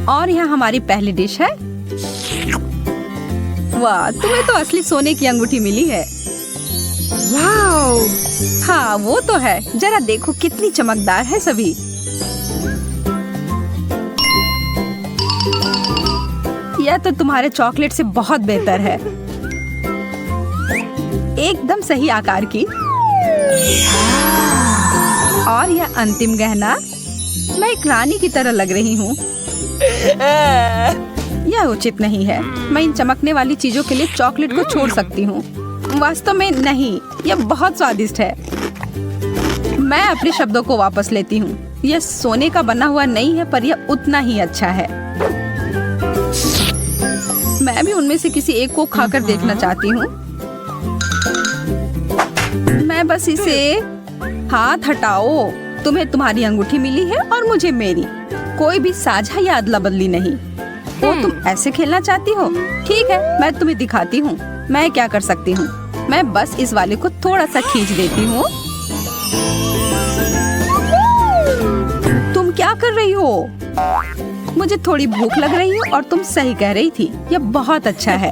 और यहाँ हमारी पहली डिश है। वाह, तुम्हें तो असली सोने की अंगूठी मिली है। वाओ! हाँ, वो तो है। जरा देखो कितनी चमकदार है सभी। यह तो तुम्हारे चॉकलेट से बहुत बेहतर है। एकदम सही आकार की। और यह अंतिम गहना, मैं एक रानी की तरह लग रही हूँ। यह उचित नहीं है। मैं इन चमकने वाली चीजों के लिए चॉकलेट को छोड़ सकती हूँ। वास्तव में नहीं, यह बहुत स्वादिष्ट है। मैं अपने शब्दों को वापस लेती हूँ। यह सोने का बना हुआ नहीं है, पर यह उतना ही अच्छा है। मैं भी उनमें से किसी एक को खाकर देखना चाहती हूँ। मैं बस इसे हाथ हटाओ। तुम्हें तुम्हारी अंगूठी मिली है और मुझे मेरी। कोई भी साझा या अदला बदली नहीं। तो तुम ऐसे खेलना चाहती हो? ठीक है, मैं तुम्हें दिखाती हूँ मैं क्या कर सकती हूँ। मैं बस इस वाले को थोड़ा सा खींच देती हूँ। तुम क्या कर रही हो? मुझे थोड़ी भूख लग रही है और तुम सही कह रही थी। यह बहुत अच्छा है।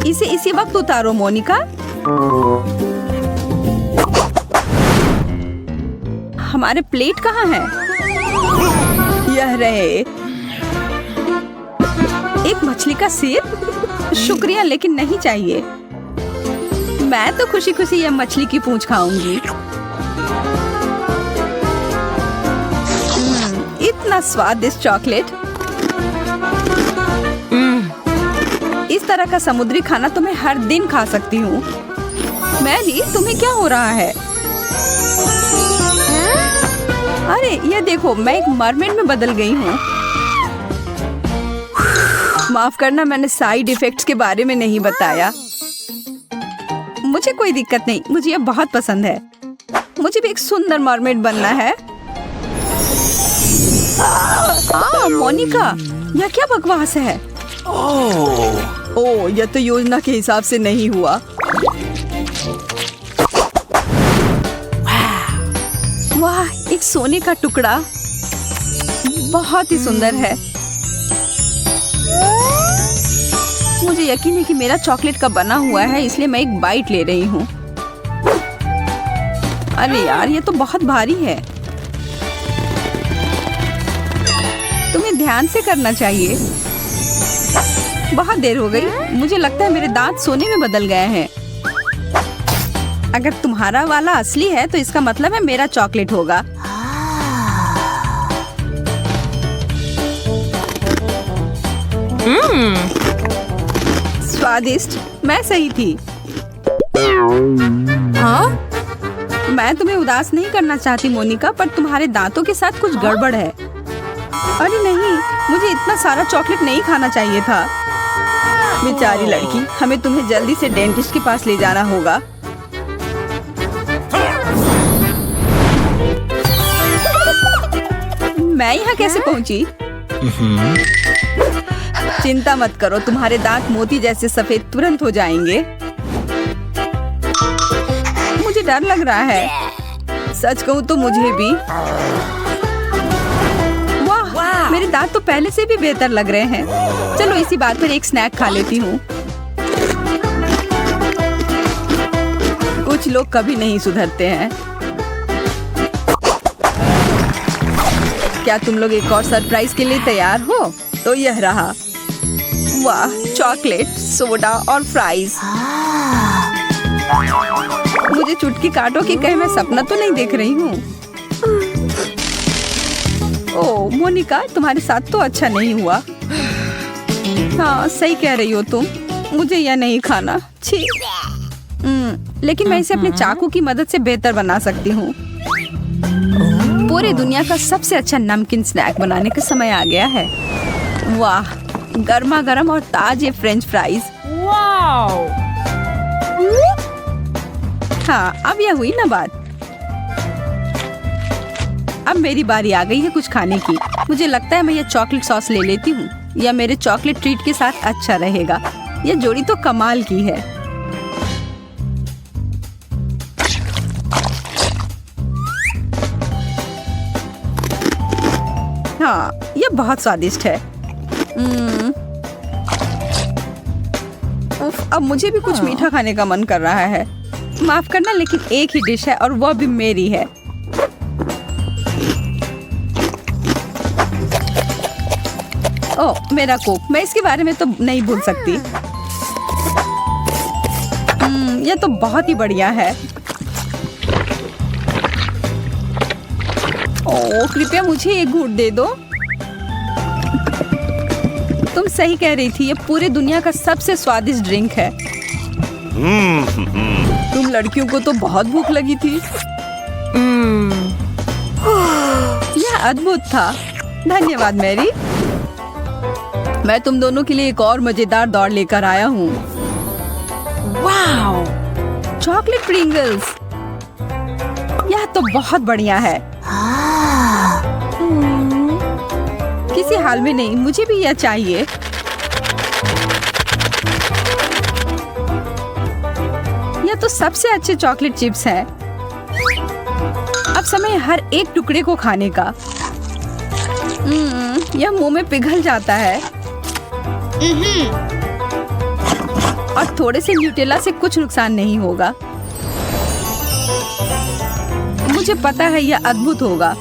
इसे इसी वक्त उतारो मोनिका। हमारे प्लेट कहाँ है? यह रहे। एक मछली का सिर? शुक्रिया, लेकिन नहीं चाहिए। मैं तो खुशी खुशी यह मछली की पूंछ खाऊंगी। इतना स्वादिष्ट चॉकलेट। इस तरह का समुद्री खाना तो मैं हर दिन खा सकती हूँ। मैरी, तुम्हें क्या हो रहा है? अरे ये देखो, मैं एक मरमेड में बदल गई हूँ। माफ करना, मैंने साइड इफेक्ट्स के बारे में नहीं बताया। मुझे कोई दिक्कत नहीं, मुझे ये बहुत पसंद है। मुझे भी एक सुंदर मरमेड बनना है। मोनिका, यह क्या बकवास है? ओह, यह तो योजना के हिसाब से नहीं हुआ। वाह, एक सोने का टुकड़ा। बहुत ही सुंदर है। मुझे यकीन है कि मेरा चॉकलेट का बना हुआ है, इसलिए मैं एक बाइट ले रही हूँ। अरे यार, ये तो बहुत भारी है। तुम्हें ध्यान से करना चाहिए। बहुत देर हो गई। मुझे लगता है मेरे दांत सोने में बदल गए हैं। अगर तुम्हारा वाला असली है तो इसका मतलब है मेरा चॉकलेट होगा। स्वादिष्ट। मैं सही थी। हाँ? मैं तुम्हें उदास नहीं करना चाहती मोनिका, पर तुम्हारे दांतों के साथ कुछ गड़बड़ है। अरे नहीं, मुझे इतना सारा चॉकलेट नहीं खाना चाहिए था। बेचारी लड़की, हमें तुम्हें जल्दी से डेंटिस्ट के पास ले जाना होगा। मैं यहाँ कैसे पहुँची? चिंता मत करो, तुम्हारे दांत मोती जैसे सफेद तुरंत हो जाएंगे। मुझे डर लग रहा है। सच कहूँ तो मुझे भी। वाह, मेरे दांत तो पहले से भी बेहतर लग रहे हैं। चलो इसी बात पर एक स्नैक खा लेती हूँ। कुछ लोग कभी नहीं सुधरते हैं। क्या तुम लोग एक और सरप्राइज के लिए तैयार हो? तो यह रहा। वाह, चॉकलेट, सोडा और फ्राइज। मुझे चुटकी काटो कि कहीं मैं सपना तो नहीं देख रही हूँ। ओह मोनिका, तुम्हारे साथ तो अच्छा नहीं हुआ। हाँ, सही कह रही हो तुम। मुझे यह नहीं खाना। छी। लेकिन मैं इसे अपने चाकू की मदद से बेहतर बना सकती हूँ। पूरी दुनिया का सबसे अच्छा नमकीन स्नैक बनाने का समय आ गया है। वाह, गर्मा गर्म और ताजे फ्रेंच फ्राइज। वाओ! हाँ, अब यह हुई ना बात। अब मेरी बारी आ गई है कुछ खाने की। मुझे लगता है मैं ये चॉकलेट सॉस ले लेती हूँ। यह मेरे चॉकलेट ट्रीट के साथ अच्छा रहेगा। यह जोड़ी तो कमाल की है। हाँ, ये बहुत स्वादिष्ट है। उफ, अब मुझे भी कुछ मीठा खाने का मन कर रहा है। माफ करना, लेकिन एक ही डिश है और वो भी मेरी है। ओह, मेरा कोक, मैं इसके बारे में तो नहीं भूल सकती। ये तो बहुत ही बढ़िया है। ओह, कृपया मुझे एक घूंट दे दो। तुम सही कह रही थी, ये पूरी दुनिया का सबसे स्वादिष्ट ड्रिंक है। तुम लड़कियों को तो बहुत भूख लगी थी। यह अद्भुत था। धन्यवाद मैरी। मैं तुम दोनों के लिए एक और मजेदार दौड़ लेकर आया हूँ। वाओ, चॉकलेट प्रिंगल्स, यह तो बहुत बढ़िया है। किसी हाल में नहीं, मुझे भी यह चाहिए। यह तो सबसे अच्छे चॉकलेट चिप्स हैं। अब समय हर एक टुकड़े को खाने का। यह मुंह में पिघल जाता है। और थोड़े से न्यूटेला से कुछ नुकसान नहीं होगा। मुझे पता है यह अद्भुत होगा।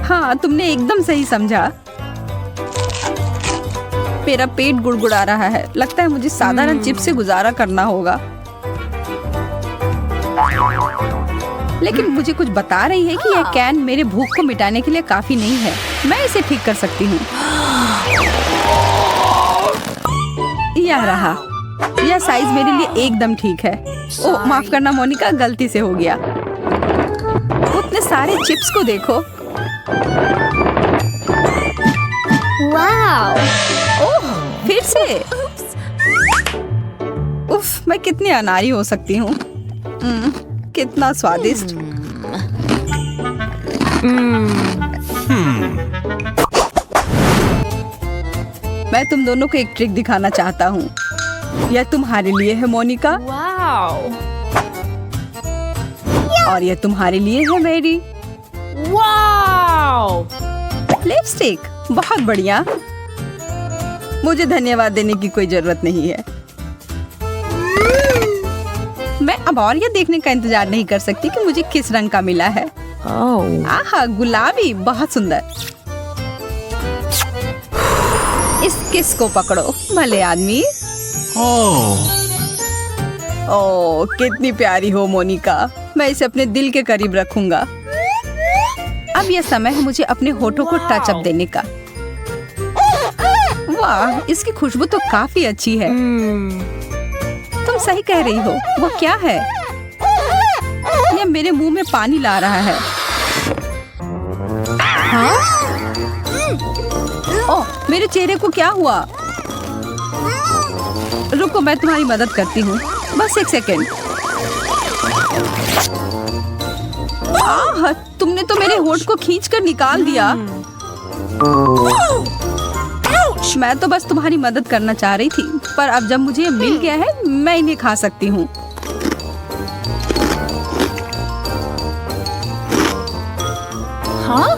हाँ, तुमने एकदम सही समझा। मेरा पेट गुड़गुड़ा रहा है। लगता है मुझे साधारण चिप्स से गुजारा करना होगा। लेकिन मुझे कुछ बता रही है कि यह कैन मेरे भूख को मिटाने के लिए काफी नहीं है। मैं इसे ठीक कर सकती हूँ। यह रहा। यह साइज मेरे लिए एकदम ठीक है। ओह, माफ करना मोनिका, गलती से हो गया। उतने सारे चिप्स को देखो। वाओ! ओह, फिर से। उफ, मैं कितनी अनाड़ी हो सकती हूँ। कितना स्वादिष्ट। मैं तुम दोनों को एक ट्रिक दिखाना चाहता हूँ। यह तुम्हारे लिए है मोनिका। वाओ! और यह तुम्हारे लिए है मैरी। वाओ! लिपस्टिक, बहुत बढ़िया। मुझे धन्यवाद देने की कोई जरूरत नहीं है। मैं अब और यह देखने का इंतजार नहीं कर सकती कि मुझे किस रंग का मिला है। आहा, गुलाबी, बहुत सुंदर। इस किस को पकड़ो, भले आदमी। ओह, कितनी प्यारी हो मोनिका। मैं इसे अपने दिल के करीब रखूंगा। अब यह समय है मुझे अपने होठों को टच अप देने का। वाह, इसकी खुशबू तो काफी अच्छी है। तुम सही कह रही हो। वो क्या है? यह मेरे मुंह में पानी ला रहा है। हाँ? ओह, मेरे चेहरे को क्या हुआ? रुको, मैं तुम्हारी मदद करती हूँ। बस एक सेकेंड। आह, तुमने तो मेरे होठ को खींचकर निकाल दिया। मैं तो बस तुम्हारी मदद करना चाह रही थी, पर अब जब मुझे ये मिल गया है, मैं इन्हें खा सकती हूँ। हाँ?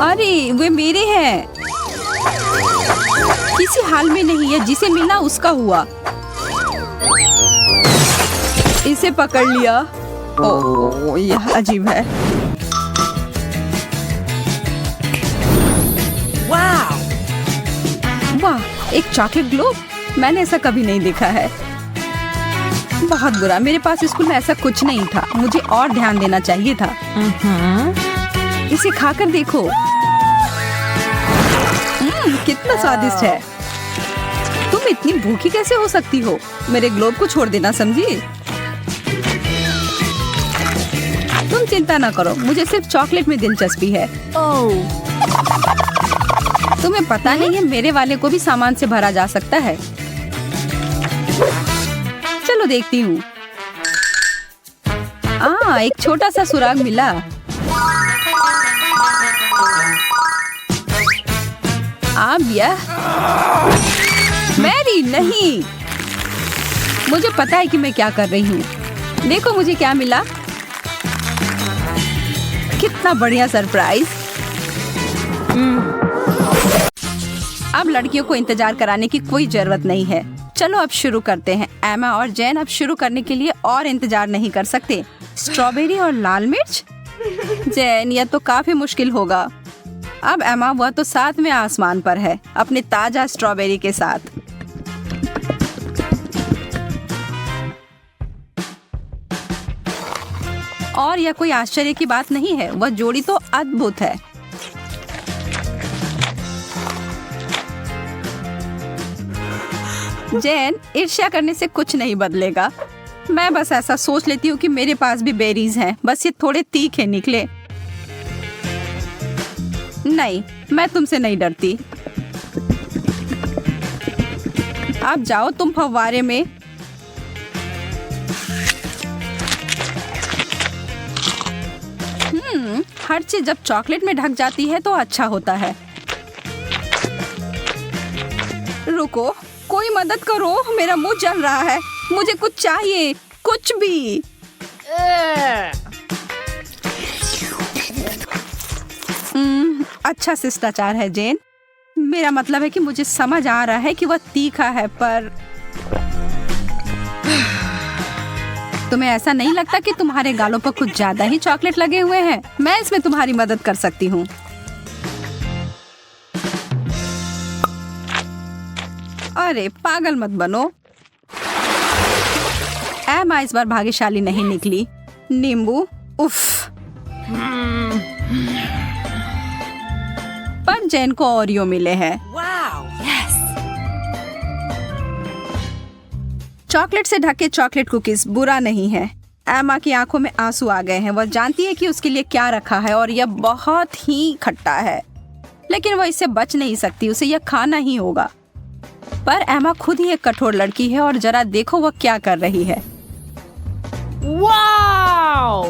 अरे, वे मेरे हैं। किसी हाल में नहीं है। जिसे मिला उसका हुआ। इसे पकड़ लिया। ओह, यह अजीब है। वाह, एक चॉकलेट ग्लोब। मैंने ऐसा कभी नहीं देखा है। बहुत बुरा, मेरे पास स्कूल में ऐसा कुछ नहीं था। मुझे और ध्यान देना चाहिए था। इसे खाकर देखो। कितना स्वादिष्ट है। तुम इतनी भूखी कैसे हो सकती हो? मेरे ग्लोब को छोड़ देना, समझी? तुम चिंता ना करो, मुझे सिर्फ चॉकलेट में दिलचस्पी है। तुम्हें पता नहीं है, मेरे वाले को भी सामान से भरा जा सकता है। चलो देखती हूँ। एक छोटा सा सुराग मिला। अब यह मैरी नहीं। मुझे पता है कि मैं क्या कर रही हूँ। देखो मुझे क्या मिला। कितना बढ़िया सरप्राइज। अब लड़कियों को इंतजार कराने की कोई जरूरत नहीं है। चलो अब शुरू करते हैं। एमा और जैन अब शुरू करने के लिए और इंतजार नहीं कर सकते। स्ट्रॉबेरी और लाल मिर्च। जैन, यह तो काफी मुश्किल होगा। अब एमा, वह तो 7वें आसमान पर है अपने ताजा स्ट्रॉबेरी के साथ। और यह कोई आश्चर्य की बात नहीं है, वह जोड़ी तो अद्भुत है। जैन, ईर्ष्या करने से कुछ नहीं बदलेगा। मैं बस ऐसा सोच लेती हूँ कि मेरे पास भी बेरीज हैं, बस ये थोड़े तीखे निकले। नहीं, मैं तुमसे नहीं डरती। आप जाओ तुम फव्वारे में। हर चीज जब चॉकलेट में ढक जाती है तो अच्छा होता है। रुको, कोई मदद करो, मेरा मुंह जल रहा है। मुझे कुछ चाहिए, कुछ भी। अच्छा शिष्टाचार है जैन। मेरा मतलब है कि मुझे समझ आ रहा है कि वह तीखा है, पर तुम्हें ऐसा नहीं लगता कि तुम्हारे गालों पर कुछ ज्यादा ही चॉकलेट लगे हुए हैं? मैं इसमें तुम्हारी मदद कर सकती हूँ। अरे पागल मत बनो। एमा इस बार भाग्यशाली नहीं निकली। नींबू, उफ। पर जैन को ओरियो मिले हैं। चॉकलेट से ढके चॉकलेट कुकीज बुरा नहीं है। एमा की आंखों में आंसू आ गए हैं। वह जानती है कि उसके लिए क्या रखा है और यह बहुत ही खट्टा है, लेकिन वह इससे बच नहीं सकती, उसे यह खाना ही होगा। पर एमा खुद ही एक कठोर लड़की है और जरा देखो वह क्या कर रही है। वाओ!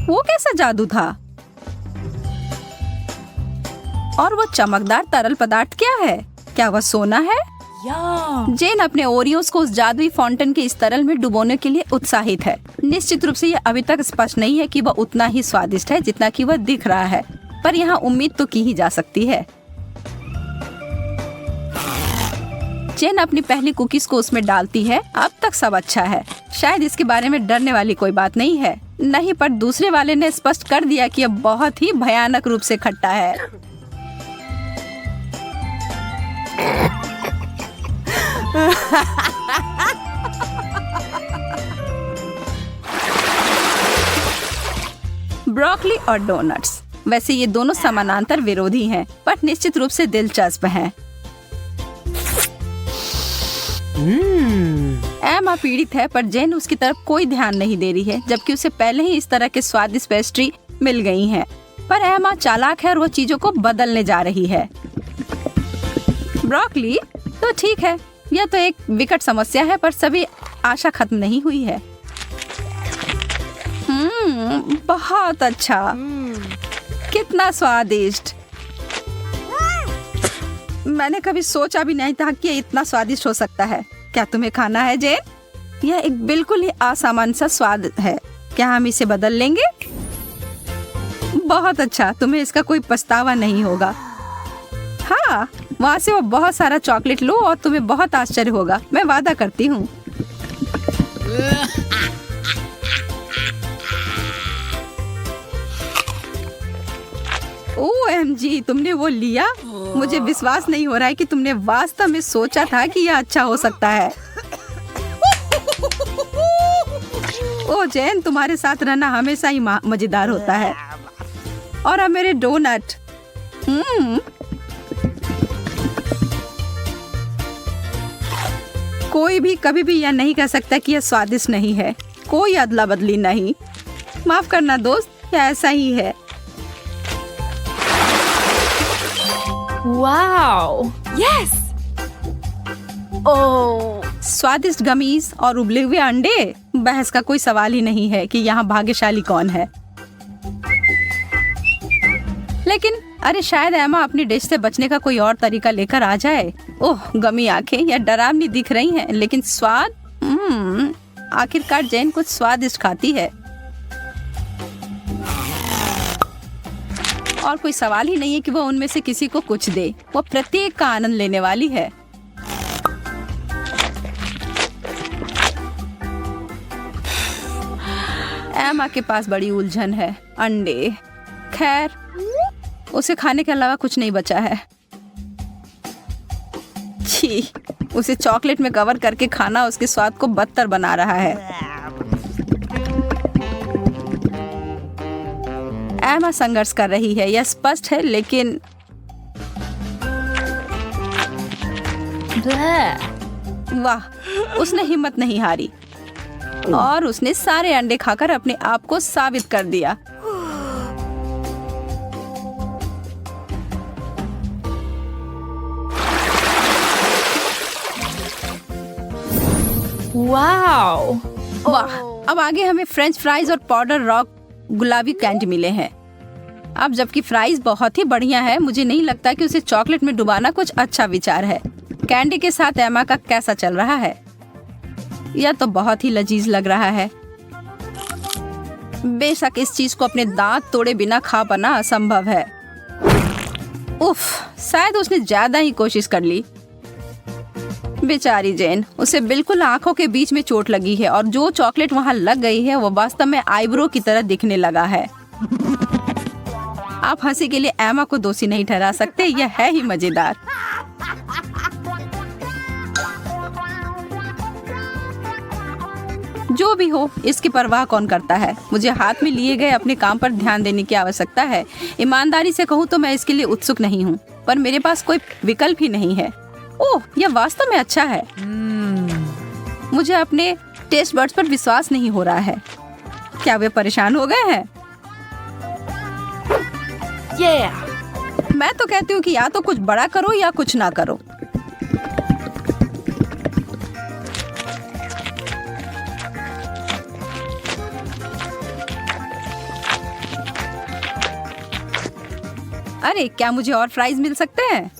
वो कैसा जादू था? और वो चमकदार तरल पदार्थ क्या है? क्या वह सोना है? जैन अपने ओरियोस को उस जादुई फाउंटेन के इस तरल में डुबोने के लिए उत्साहित है। निश्चित रूप से यह अभी तक स्पष्ट नहीं है कि वह उतना ही स्वादिष्ट है जितना कि वह दिख रहा है, पर यहाँ उम्मीद तो की ही जा सकती है। जैन अपनी पहली कुकीज को उसमें डालती है। अब तक सब अच्छा है, शायद इसके बारे में डरने वाली कोई बात नहीं है। नहीं, पर दूसरे वाले ने स्पष्ट कर दिया कि यह बहुत ही भयानक रूप से खट्टा है। ब्रोकली और डोनट्स। वैसे ये दोनों समानांतर विरोधी हैं, पर निश्चित रूप से दिलचस्प हैं। एमा पीड़ित है, पर जैन उसकी तरफ कोई ध्यान नहीं दे रही है, जबकि उसे पहले ही इस तरह के स्वादिष्ट पेस्ट्री मिल गई हैं। पर एमा चालाक है और वो चीजों को बदलने जा रही है। ब्रोकली तो ठीक है, यह तो एक विकट समस्या है, पर सभी आशा खत्म नहीं हुई है। बहुत अच्छा, कितना स्वादिष्ट। मैंने कभी सोचा भी नहीं था कि ये इतना स्वादिष्ट हो सकता है। क्या तुम्हें खाना है जैन? यह एक बिल्कुल ही असामान्य सा स्वाद है। क्या हम इसे बदल लेंगे? बहुत अच्छा, तुम्हें इसका कोई पछतावा नहीं होगा। हाँ, वहाँ से वो बहुत सारा चॉकलेट लो और तुम्हें बहुत आश्चर्य होगा, मैं वादा करती हूँ। OMG, तुमने वो लिया? मुझे विश्वास नहीं हो रहा है कि तुमने वास्तव में सोचा था कि यह अच्छा हो सकता है। ओ जैन, तुम्हारे साथ रहना हमेशा ही मजेदार होता है। और अब मेरे डोनट। कोई भी कभी भी यह नहीं कह सकता कि यह स्वादिष्ट नहीं है। कोई अदला बदली नहीं। माफ करना दोस्त, यह ऐसा ही है। वाओ! यस! ओह! स्वादिष्ट गमीज और उबले हुए अंडे। बहस का कोई सवाल ही नहीं है कि यहाँ भाग्यशाली कौन है। लेकिन अरे शायद एमा अपनी डिश से बचने का कोई और तरीका लेकर आ जाए। ओह, गमी आंखें, यह डरावनी दिख रही हैं, लेकिन स्वाद। आखिरकार जैन कुछ स्वादिष्ट खाती है। और कोई सवाल ही नहीं है कि वो उनमें से किसी को कुछ दे। वो प्रत्येक का आनंद लेने वाली है। एमा के पास बड़ी उलझन है। अंडे, खैर उसे खाने के अलावा कुछ नहीं बचा है। छी, उसे चॉकलेट में कवर करके खाना उसके स्वाद को बदतर बना रहा है। एमा संघर्ष कर रही है, यह स्पष्ट है, लेकिन वाह, उसने हिम्मत नहीं हारी और उसने सारे अंडे खाकर अपने आप को साबित कर दिया। Wow. वाह, अब आगे हमें फ्रेंच फ्राइज और पाउडर रॉक गुलाबी कैंडी मिले हैं। अब जबकि फ्राइज बहुत ही बढ़िया है, मुझे नहीं लगता कि उसे चॉकलेट में डुबाना कुछ अच्छा विचार है। कैंडी के साथ एमा का कैसा चल रहा है? यह तो बहुत ही लजीज लग रहा है। बेशक इस चीज को अपने दांत तोड़े बिना खा पाना असंभव है। उफ, शायद उसने ज्यादा ही कोशिश कर ली। बेचारी जेन, उसे बिल्कुल आंखों के बीच में चोट लगी है और जो चॉकलेट वहां लग गई है वो वास्तव में आईब्रो की तरह दिखने लगा है। आप हंसी के लिए एमा को दोषी नहीं ठहरा सकते, यह है ही मजेदार। जो भी हो, इसकी परवाह कौन करता है। मुझे हाथ में लिए गए अपने काम पर ध्यान देने की आवश्यकता है। ईमानदारी से कहूँ तो मैं इसके लिए उत्सुक नहीं हूँ, पर मेरे पास कोई विकल्प ही नहीं है। ओह, यह वास्तव में अच्छा है। मुझे अपने टेस्ट बड्स पर विश्वास नहीं हो रहा है। क्या वे परेशान हो गए हैं? मैं तो कहती हूँ कि या तो कुछ बड़ा करो या कुछ ना करो। अरे, क्या मुझे और फ्राइज मिल सकते हैं?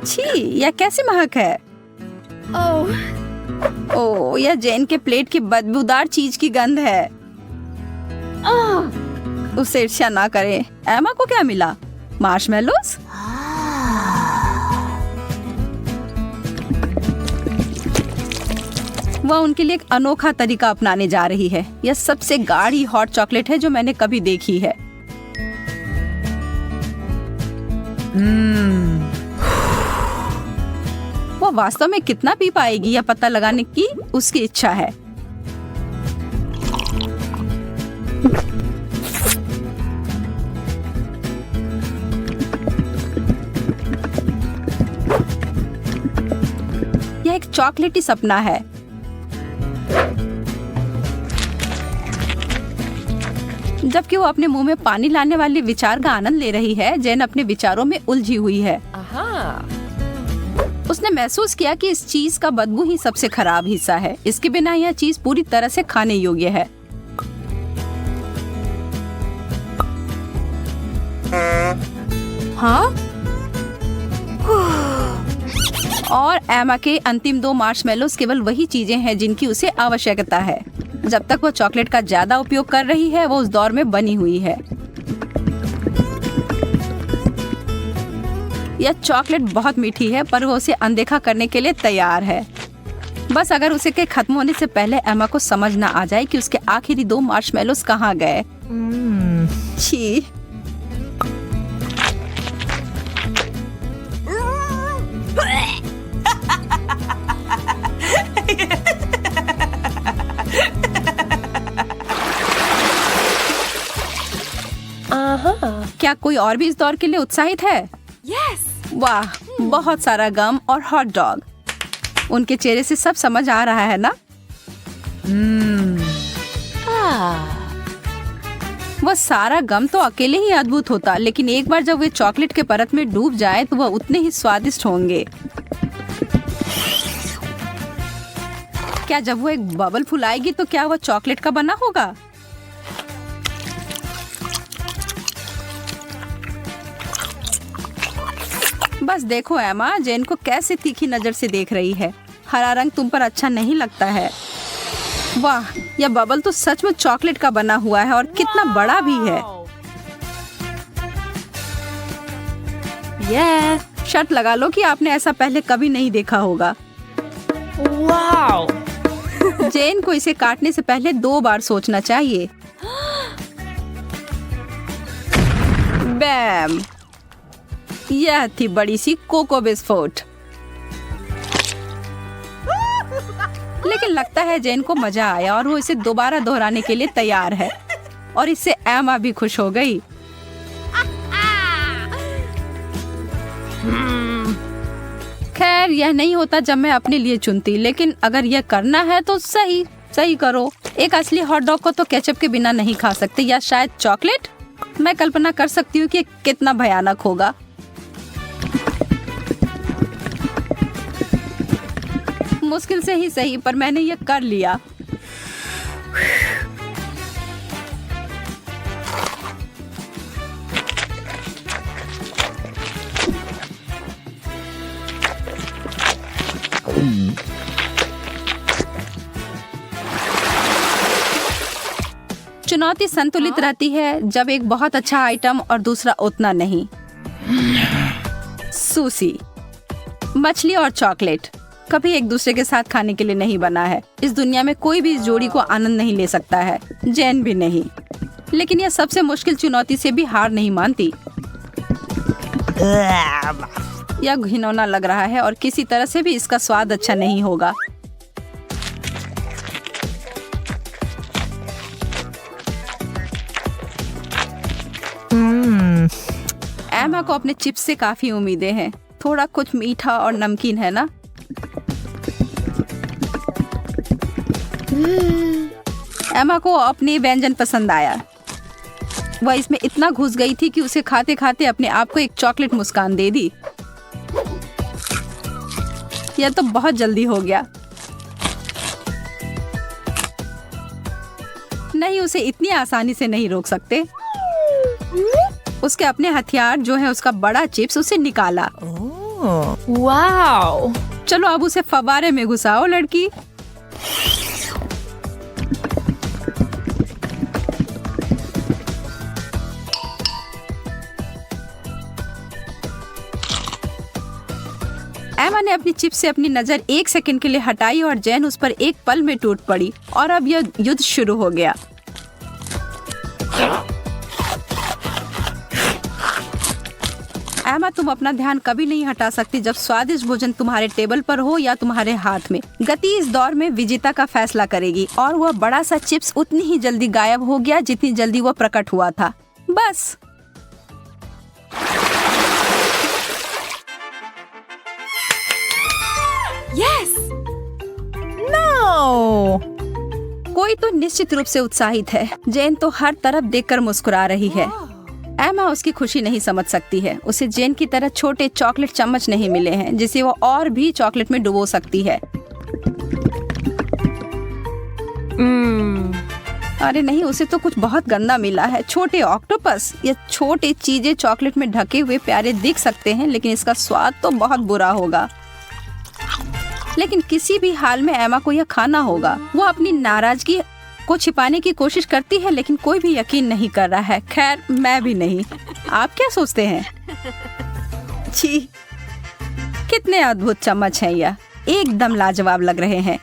छी, यह कैसी महक है? ओह, यह जेन के प्लेट की बदबूदार चीज की गंध है। उसे ईर्ष्या ना करें। एमा को क्या मिला? मार्शमेलोस? वह उनके लिए एक अनोखा तरीका अपनाने जा रही है। यह सबसे गाढ़ी हॉट चॉकलेट है जो मैंने कभी देखी है। वो वास्तव में कितना पी पाएगी यह पता लगाने की उसकी इच्छा है। यह एक चॉकलेटी सपना है। जबकि वो अपने मुंह में पानी लाने वाले विचार का आनंद ले रही है, जेन अपने विचारों में उलझी हुई है। उसने महसूस किया कि इस चीज का बदबू ही सबसे खराब हिस्सा है। इसके बिना यह चीज पूरी तरह से खाने योग्य है। हाँ? और एमा के अंतिम 2 मार्शमेलोस केवल वही चीजें हैं जिनकी उसे आवश्यकता है। जब तक वो चॉकलेट का ज्यादा उपयोग कर रही है, वो उस दौर में बनी हुई है। यह चॉकलेट बहुत मीठी है, पर वो उसे अनदेखा करने के लिए तैयार है। बस अगर उसे के खत्म होने से पहले एमा को समझ ना आ जाए कि उसके आखिरी 2 मार्शमेलोस कहाँ गए। छी। क्या कोई और भी इस दौर के लिए उत्साहित है? वाह, बहुत सारा गम और हॉट डॉग। उनके चेहरे से सब समझ आ रहा है ना? वह सारा गम तो अकेले ही अद्भुत होता, लेकिन एक बार जब वे चॉकलेट के परत में डूब जाए तो वह उतने ही स्वादिष्ट होंगे। क्या जब वो एक बबल फुलाएगी तो क्या वह चॉकलेट का बना होगा? बस देखो एमा जेन को कैसे तीखी नजर से देख रही है। हरा रंग तुम पर अच्छा नहीं लगता है। वाह, यह बबल तो सच में चॉकलेट का बना हुआ है और कितना बड़ा भी है। Yeah. शर्त लगा लो कि आपने ऐसा पहले कभी नहीं देखा होगा। Wow. जेन को इसे काटने से पहले 2 बार सोचना चाहिए। बैम, यह थी बड़ी सी कोको बिस्कुट। लेकिन लगता है जेन को मजा आया और वो इसे दोबारा दोहराने के लिए तैयार है। और इससे एमा भी खुश हो गई। खैर, यह नहीं होता जब मैं अपने लिए चुनती, लेकिन अगर यह करना है तो सही करो। एक असली हॉट डॉग को तो केचप के बिना नहीं खा सकते, या शायद चॉकलेट। मैं कल्पना कर सकती हूँ कि कितना भयानक होगा। मुश्किल से ही सही, पर मैंने यह कर लिया। चुनौती संतुलित रहती है जब एक बहुत अच्छा आइटम और दूसरा उतना नहीं। सुशी, मछली और चॉकलेट कभी एक दूसरे के साथ खाने के लिए नहीं बना है। इस दुनिया में कोई भी इस जोड़ी को आनंद नहीं ले सकता है, जैन भी नहीं। लेकिन यह सबसे मुश्किल चुनौती से भी हार नहीं मानती। यह घिनौना लग रहा है और किसी तरह से भी इसका स्वाद अच्छा नहीं होगा। एमा को अपने चिप्स से काफी उम्मीदें हैं। थोड़ा कुछ मीठा और नमकीन है ना। एमा को अपनी व्यंजन पसंद आया। वह इसमें इतना घुस गई थी कि उसे खाते खाते अपने आप को एक चॉकलेट मुस्कान दे दी। यह तो बहुत जल्दी हो गया। नहीं, उसे इतनी आसानी से नहीं रोक सकते। उसके अपने हथियार जो है उसका बड़ा चिप्स उसे निकाला। Wow. चलो अब उसे फव्वारे में घुसाओ लड़की। एमा ने अपनी चिप्स से अपनी नजर 1 सेकंड के लिए हटाई और जैन उस पर एक पल में टूट पड़ी। और अब यह युद्ध शुरू हो गया। एमा, तुम अपना ध्यान कभी नहीं हटा सकती जब स्वादिष्ट भोजन तुम्हारे टेबल पर हो या तुम्हारे हाथ में। गति इस दौर में विजेता का फैसला करेगी। और वह बड़ा सा चिप्स उतनी ही जल्दी गायब हो गया जितनी जल्दी वह प्रकट हुआ था। बस। Yes. No. कोई तो निश्चित रूप से उत्साहित है। जेन तो हर तरफ देखकर मुस्कुरा रही है। एमा उसकी खुशी नहीं समझ सकती है। उसे जेन की तरह छोटे चॉकलेट चम्मच नहीं मिले हैं जिसे वो और भी चॉकलेट में डुबो सकती है। अरे नहीं, उसे तो कुछ बहुत गंदा मिला है। छोटे ऑक्टोपस या छोटे चीजें चॉकलेट में ढके हुए प्यारे दिख सकते हैं, लेकिन इसका स्वाद तो बहुत बुरा होगा। लेकिन किसी भी हाल में एमा को यह खाना होगा। वो अपनी नाराजगी को छिपाने की कोशिश करती है, लेकिन कोई भी यकीन नहीं कर रहा है। खैर, मैं भी नहीं। आप क्या सोचते हैं? छी, कितने अद्भुत चम्मच हैं यह। एकदम लाजवाब लग रहे हैं।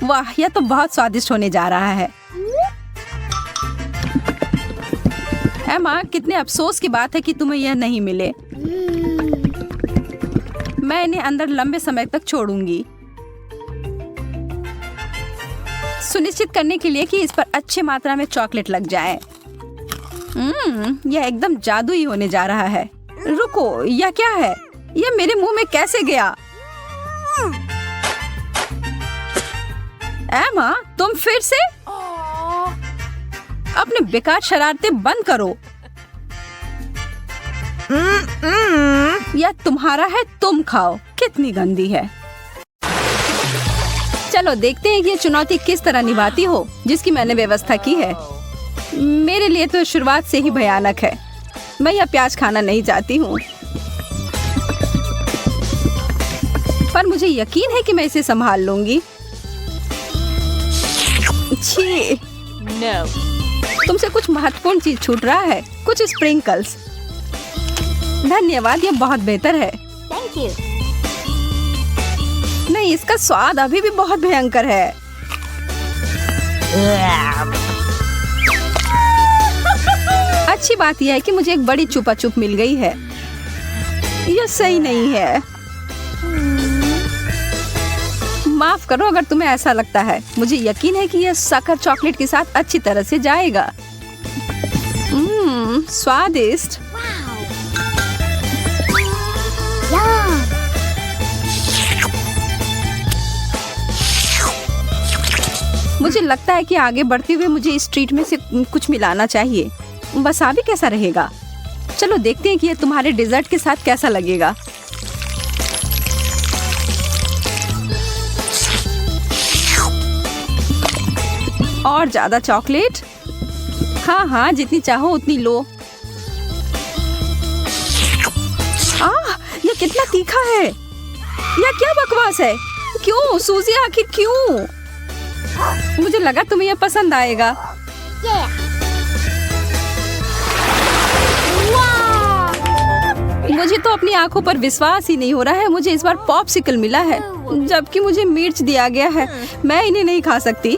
वाह, यह तो बहुत स्वादिष्ट होने जा रहा है। एमा, कितने अफसोस की बात है कि तुम्हें यह नहीं मिले। मैं इन्हें अंदर लंबे समय तक छोड़ूंगी, सुनिश्चित करने के लिए कि इस पर अच्छी मात्रा में चॉकलेट लग जाए। यह एकदम जादुई होने जा रहा है। रुको, यह क्या है? यह मेरे मुंह में कैसे गया? एमा, तुम फिर से? अपने बेकार शरारतें बंद करो। यह तुम्हारा है, तुम खाओ। कितनी गंदी है। चलो देखते हैं कि ये चुनौती किस तरह निभाती हो जिसकी मैंने व्यवस्था की है। मेरे लिए तो शुरुआत से ही भयानक है। मैं यह प्याज खाना नहीं चाहती हूँ। पर मुझे यकीन है कि मैं इसे संभाल लूंगी। छी, No. तुमसे कुछ महत्वपूर्ण चीज छूट रहा है, कुछ स्प्रिंकल्स। धन्यवाद, ये बहुत बेहतर है। Thank you. नहीं, इसका स्वाद अभी भी बहुत भयंकर है। अच्छी बात यह है कि मुझे एक बड़ी चुपा चुप मिल गई है। यह सही नहीं है। माफ करो अगर तुम्हें ऐसा लगता है। मुझे यकीन है कि यह शक्कर चॉकलेट के साथ अच्छी तरह से जाएगा। स्वादिष्ट। Yum. मुझे लगता है कि आगे बढ़ते हुए मुझे इस ट्रीट में से कुछ मिलाना चाहिए। वसाबी कैसा रहेगा? चलो देखते हैं कि यह तुम्हारे डेजर्ट के साथ कैसा लगेगा। और ज्यादा चॉकलेट? हाँ हाँ, जितनी चाहो उतनी लो। यह कितना तीखा है। यह क्या बकवास है? क्यों सूजी, आखिर क्यों? मुझे लगा तुम्हें यह पसंद आएगा। Yeah. Wow. मुझे तो अपनी आंखों पर विश्वास ही नहीं हो रहा है। मुझे इस बार पॉप्सिकल मिला है, जबकि मुझे मिर्च दिया गया है। मैं इन्हें नहीं खा सकती।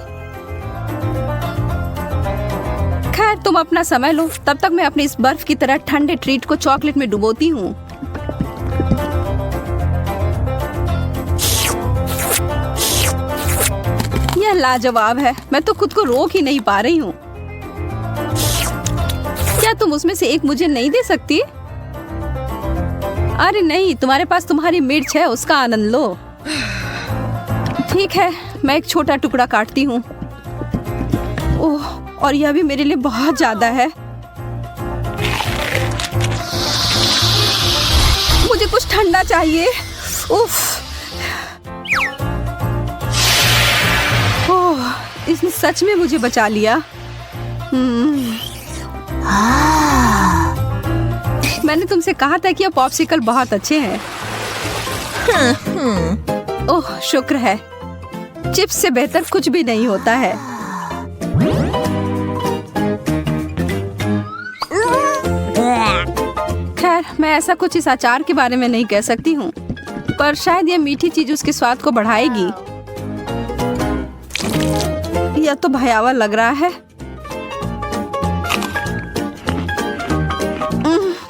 खैर, तुम अपना समय लो, तब तक मैं अपने इस बर्फ की तरह ठंडे ट्रीट को चॉकलेट में डुबोती हूँ। यह लाजवाब है। मैं तो खुद को रोक ही नहीं पा रही हूँ। क्या तुम उसमें से एक मुझे नहीं दे सकती? अरे नहीं, तुम्हारे पास तुम्हारी मिर्च है, उसका आनंद लो। ठीक है, मैं एक छोटा टुकड़ा काटती हूँ। ओह, और यह भी मेरे लिए बहुत ज्यादा है। मुझे कुछ ठंडा चाहिए। उफ। ओह, इसने सच में मुझे बचा लिया। मैंने तुमसे कहा था कि ये पॉप्सिकल बहुत अच्छे हैं। ओह, शुक्र है। चिप्स से बेहतर कुछ भी नहीं होता है। खैर, मैं ऐसा कुछ इस अचार के बारे में नहीं कह सकती हूँ, पर शायद यह मीठी चीज उसके स्वाद को बढ़ाएगी। यह तो भयावह लग रहा है।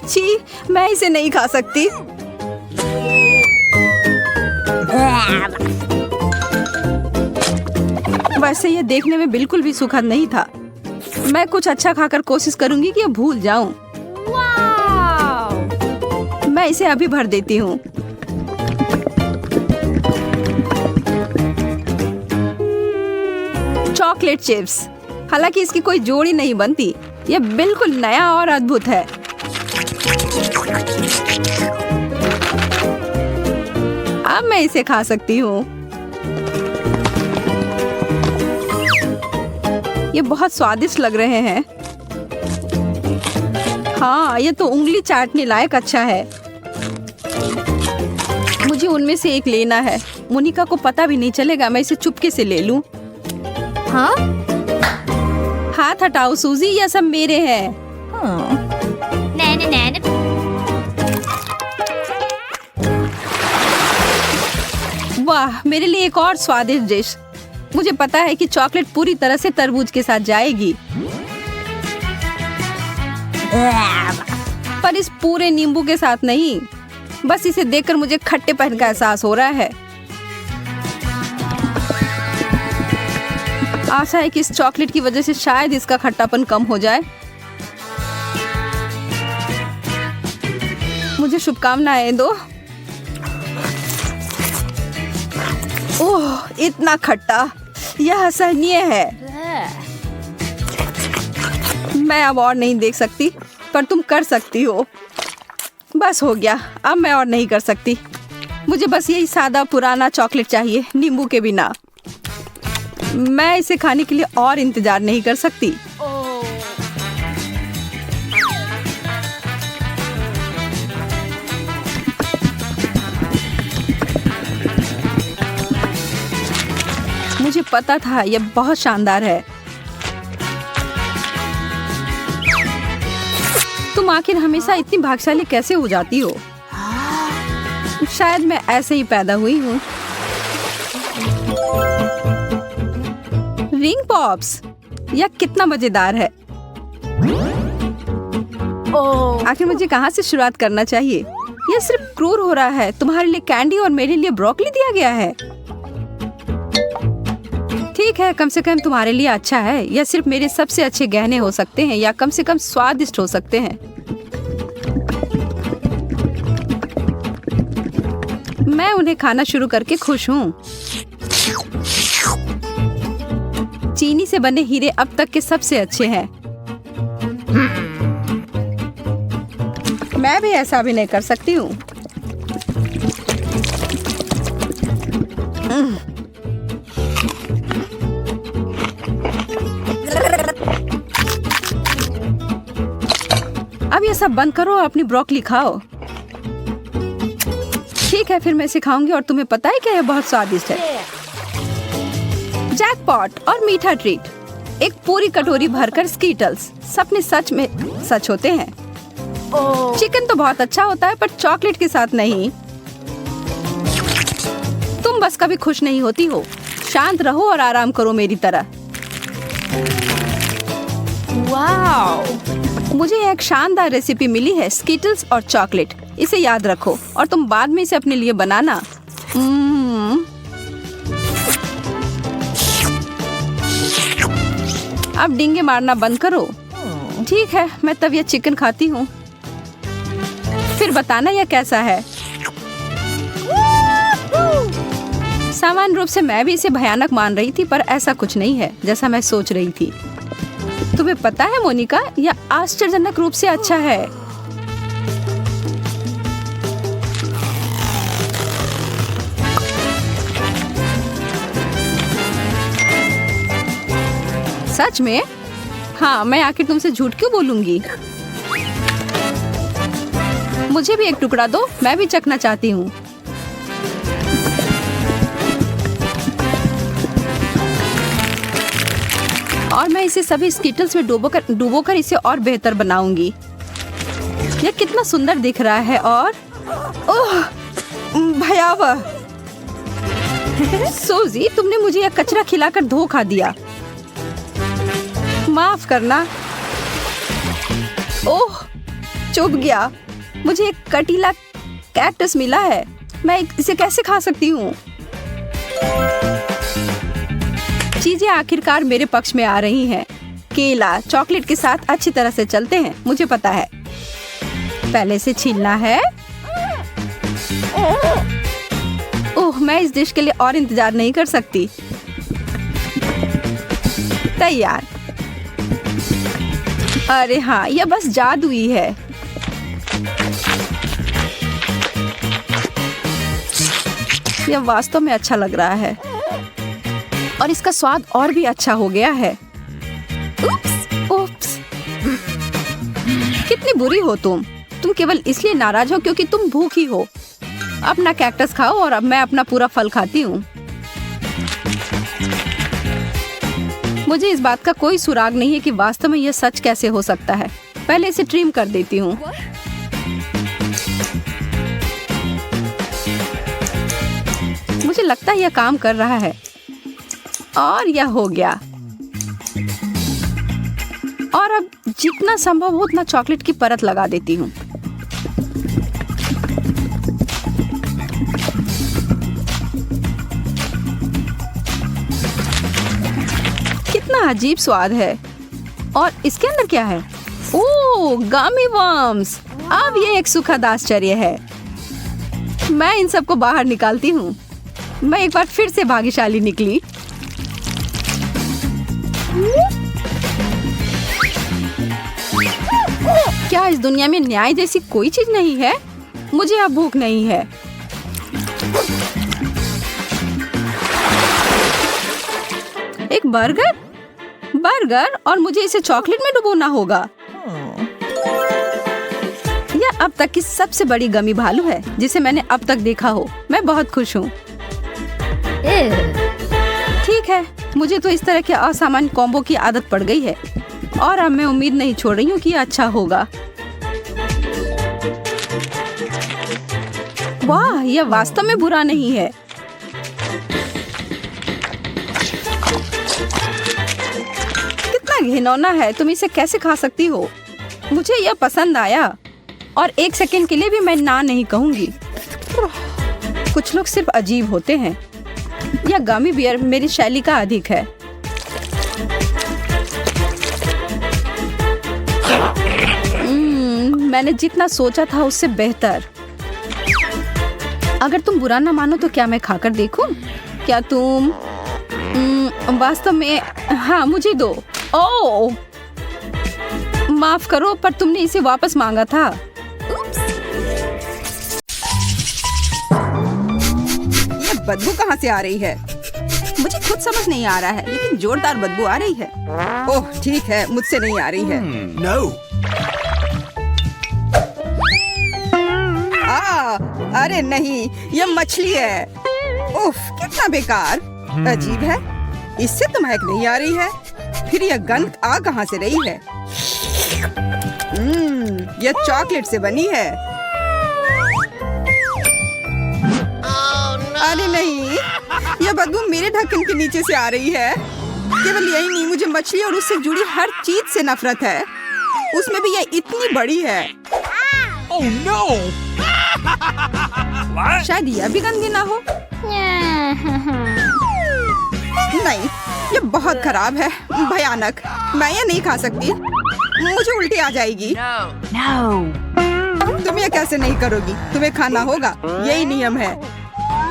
छी, मैं इसे नहीं खा सकती। वैसे यह देखने में बिल्कुल भी सुखद नहीं था। मैं कुछ अच्छा खाकर कोशिश करूंगी कि यह भूल जाऊं। Wow. मैं इसे अभी भर देती हूँ। Chocolate chips. हालांकि इसकी कोई जोड़ी नहीं बनती। यह बिल्कुल नया और अद्भुत है। अब मैं इसे खा सकती हूँ। ये बहुत स्वादिष्ट लग रहे हैं। हाँ, ये तो उंगली चाटने लायक अच्छा है। मुझे उनमें से एक लेना है। मोनिका को पता भी नहीं चलेगा। मैं इसे चुपके से ले लूं। हाँ? हाथ हटाओ सूजी, यह सब मेरे हैं। Nana, nana. वाह, मेरे लिए एक और स्वादिष्ट डिश। मुझे पता है कि चॉकलेट पूरी तरह से तरबूज के साथ जाएगी, पर इस पूरे नींबू के साथ नहीं। बस इसे देखकर मुझे खट्टेपन का एहसास हो रहा है। आशा है कि इस चॉकलेट की वजह से शायद इसका खट्टापन कम हो जाए। मुझे शुभकामनाएं दो। ओह, इतना खट्टा, यह असहनीय है। मैं अब और नहीं देख सकती, पर तुम कर सकती हो। बस हो गया, अब मैं और नहीं कर सकती। मुझे बस यही सादा पुराना चॉकलेट चाहिए, नींबू के बिना। मैं इसे खाने के लिए और इंतजार नहीं कर सकती। Oh. मुझे पता था यह बहुत शानदार है। तुम आखिर हमेशा इतनी भाग्यशाली कैसे हो जाती हो? शायद मैं ऐसे ही पैदा हुई हूँ। रिंग पॉप्स, यह कितना मजेदार है। आखिर मुझे कहाँ से शुरुआत करना चाहिए? यह सिर्फ क्रूर हो रहा है। तुम्हारे लिए कैंडी और मेरे लिए ब्रोकली दिया गया है। ठीक है, कम से कम तुम्हारे लिए अच्छा है। यह सिर्फ मेरे सबसे अच्छे गहने हो सकते हैं, या कम से कम स्वादिष्ट हो सकते हैं। मैं उन्हें खाना शुरू करके खुश हूँ। चीनी से बने हीरे अब तक के सबसे अच्छे हैं। मैं भी ऐसा भी नहीं कर सकती हूँ। अब ये सब बंद करो और अपनी ब्रोकली खाओ। ठीक है, फिर मैं सिखाऊंगी। और तुम्हें पता है क्या, यह बहुत स्वादिष्ट है। जैकपॉट और मीठा ट्रीट। एक पूरी कटोरी भरकर स्कीटल्स। सपने सच में सच होते हैं। चिकन तो बहुत अच्छा होता है, पर चॉकलेट के साथ नहीं। तुम बस कभी खुश नहीं होती हो। शांत रहो और आराम करो मेरी तरह। वाओ! मुझे एक शानदार रेसिपी मिली है, स्कीटल्स और चॉकलेट। इसे याद रखो और तुम बाद में इसे अपने लिए बनाना। अब डींगे मारना बंद करो। ठीक है, मैं तब यह चिकन खाती हूँ। फिर बताना यह कैसा है। सामान्य रूप से मैं भी इसे भयानक मान रही थी, पर ऐसा कुछ नहीं है जैसा मैं सोच रही थी। तुम्हें पता है मोनिका, यह आश्चर्यजनक रूप से अच्छा है। सच में? हाँ, मैं आखिर तुमसे झूठ क्यों बोलूंगी। मुझे भी एक टुकड़ा दो, मैं भी चखना चाहती हूँ। और मैं इसे सभी स्कीटल्स में डुबोकर इसे और बेहतर बनाऊंगी। यह कितना सुंदर दिख रहा है। और ओह, भयावह। सूजी, तुमने मुझे यह कचरा खिलाकर धोखा दिया। माफ करना। ओह, चुभ गया। मुझे एक कटीला कैक्टस मिला है। मैं इसे कैसे खा सकती हूँ? चीजें आखिरकार मेरे पक्ष में आ रही हैं। केला चॉकलेट के साथ अच्छी तरह से चलते हैं, मुझे पता है। पहले से छीलना है। ओह, मैं इस डिश के लिए और इंतजार नहीं कर सकती। तैयार। अरे हाँ, यह बस जादुई है। यह वास्तव में अच्छा लग रहा है और इसका स्वाद और भी अच्छा हो गया है। उप्स। कितनी बुरी हो तुम केवल इसलिए नाराज हो क्योंकि तुम भूखी हो। अपना कैक्टस खाओ और अब मैं अपना पूरा फल खाती हूँ। मुझे इस बात का कोई सुराग नहीं है कि वास्तव में यह सच कैसे हो सकता है। पहले इसे ट्रिम कर देती हूँ। मुझे लगता है यह काम कर रहा है और यह हो गया। और अब जितना संभव हो उतना चॉकलेट की परत लगा देती हूँ। कितना अजीब स्वाद है। और इसके अंदर क्या है? ओह, गमी वर्म्स। अब ये एक सुखद आश्चर्य है। मैं इन सबको बाहर निकालती हूँ। मैं एक बार फिर से भाग्यशाली निकली। क्या इस दुनिया में न्याय जैसी कोई चीज नहीं है? मुझे अब भूख नहीं है। एक बर्गर और मुझे इसे चॉकलेट में डुबोना होगा। यह अब तक की सबसे बड़ी गमी भालू है जिसे मैंने अब तक देखा हो। मैं बहुत खुश हूँ। ठीक ठीक है, मुझे तो इस तरह के असामान्य कॉम्बो की आदत पड़ गई है और अब मैं उम्मीद नहीं छोड़ रही हूँ कि ये अच्छा होगा। वाह, यह वास्तव में बुरा नहीं है। कितना घिनौना है, तुम इसे कैसे खा सकती हो? मुझे यह पसंद आया और एक सेकंड के लिए भी मैं ना नहीं कहूंगी। कुछ लोग सिर्फ अजीब होते हैं। यह गमी बियर मेरी शैली का अधिक है। मैंने जितना सोचा था उससे बेहतर। अगर तुम बुरा ना मानो तो क्या मैं खाकर देखूं? क्या तुम वास्तव में? हाँ, मुझे दो। ओह, माफ करो, पर तुमने इसे वापस मांगा था। ये बदबू कहाँ से आ रही है? मुझे खुद समझ नहीं आ रहा है, लेकिन जोरदार बदबू आ रही है। ओह ठीक है, मुझसे नहीं आ रही है। No. अरे नहीं, ये मछली है। उफ, कितना बेकार। अजीब है, इससे तो महक नहीं आ रही है। फिर यह गंध आ कहाँ से रही है? यह चॉकलेट से बनी है। अरे नहीं, यह बदबू मेरे ढक्कन के नीचे से आ रही है। केवल यही नहीं, मुझे मछली और उससे जुड़ी हर चीज से नफरत है। उसमें भी यह इतनी बड़ी है। Oh no! शायद यह भी गंदी ना हो। नहीं, ये बहुत खराब है, भयानक। मैं ये नहीं खा सकती, मुझे उल्टी आ जाएगी। तुम ये कैसे नहीं करोगी? तुम्हें खाना होगा, यही नियम है।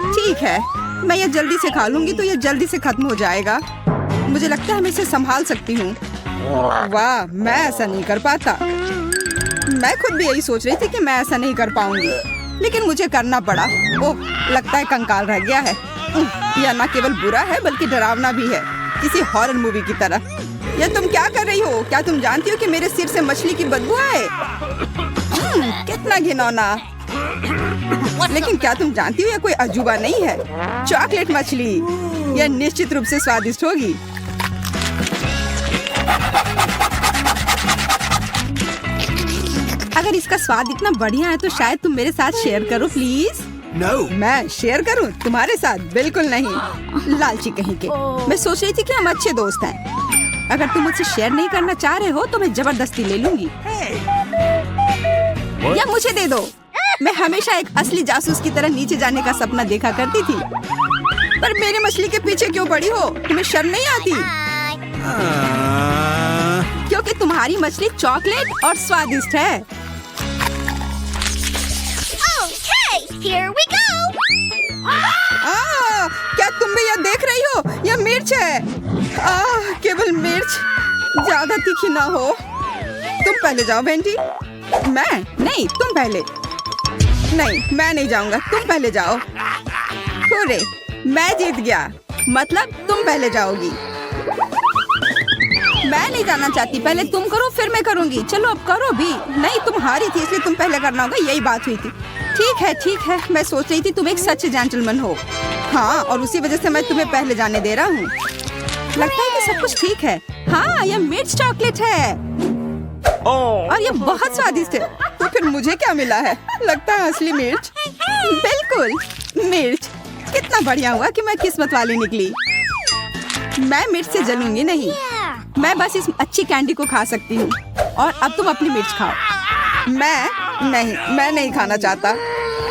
ठीक है, मैं ये जल्दी से खा लूंगी तो ये जल्दी से खत्म हो जाएगा। मुझे लगता है मैं इसे संभाल सकती हूँ। वाह, मैं ऐसा नहीं कर पाता। मैं खुद भी यही सोच रही थी कि मैं ऐसा नहीं कर पाऊंगी, लेकिन मुझे करना पड़ा। ओह, लगता है कंकाल रह गया है। यह न केवल बुरा है बल्कि डरावना भी है, किसी हॉरर मूवी की तरह। यह तुम क्या कर रही हो? क्या तुम जानती हो कि मेरे सिर से मछली की बदबू आए? कितना घिनौना। लेकिन क्या तुम जानती हो यह कोई अजूबा नहीं है? चॉकलेट मछली, यह निश्चित रूप से स्वादिष्ट होगी। अगर इसका स्वाद इतना बढ़िया है तो शायद तुम मेरे साथ शेयर करो प्लीज। No. मैं शेयर करूं तुम्हारे साथ? बिल्कुल नहीं, लालची कहीं के। मैं सोच रही थी कि हम अच्छे दोस्त हैं। अगर तुम मुझसे शेयर नहीं करना चाह रहे हो तो मैं जबरदस्ती ले लूंगी। या मुझे दे दो। मैं हमेशा एक असली जासूस की तरह नीचे जाने का सपना देखा करती थी। पर मेरी मछली के पीछे क्यों पड़ी हो? तुम्हें शर्म नहीं आती? क्योंकि तुम्हारी मछली चॉकलेट और स्वादिष्ट है। Here we go. क्या तुम भी यह देख रही हो? यह मिर्च है। केवल मिर्च, ज्यादा तीखी ना हो। तुम पहले जाओ बेंटी। मैं नहीं, तुम पहले। नहीं, मैं नहीं जाऊंगा, तुम पहले जाओ। हुर्रे, मैं जीत गया। मतलब तुम पहले जाओगी। मैं नहीं जाना चाहती, पहले तुम करो फिर मैं करूंगी। चलो अब करो भी। नहीं, तुम हारी थी इसलिए तुम पहले करना होगा, यही बात हुई थी। ठीक है, मैं सोच रही थी तुम एक सच्चे जेंटलमैन हो। हाँ, और उसी वजह से मैं तुम्हें पहले जाने दे रहा हूँ। लगता है कि सब कुछ ठीक है। हाँ, यह मिर्च चॉकलेट है और यह बहुत स्वादिष्ट है। तो फिर मुझे क्या मिला है? लगता है असली मिर्च। बिल्कुल मिर्च। कितना बढ़िया हुआ कि मैं किस्मत वाली निकली। मैं मिर्च से जलूंगी नहीं, मैं बस इस अच्छी कैंडी को खा सकती हूँ। और अब तुम अपनी मिर्च खाओ। मैं नहीं खाना चाहता।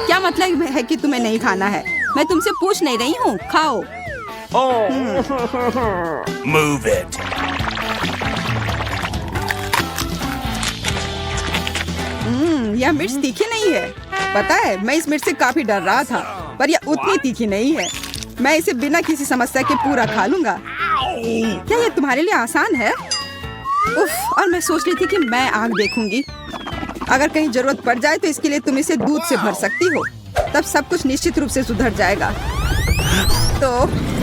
क्या मतलब है कि तुम्हें नहीं खाना है? मैं तुमसे पूछ नहीं रही हूँ, खाओ। Move it. यह मिर्च तीखी नहीं है। पता है, मैं इस मिर्च से काफी डर रहा था, पर यह उतनी तीखी नहीं है। मैं इसे बिना किसी समस्या के पूरा खा लूंगा। क्या यह तुम्हारे लिए आसान है? उफ, और मैं सोच रही थी कि मैं आग देखूंगी। अगर कहीं जरूरत पड़ जाए तो इसके लिए तुम इसे दूध से भर सकती हो, तब सब कुछ निश्चित रूप से सुधर जाएगा। तो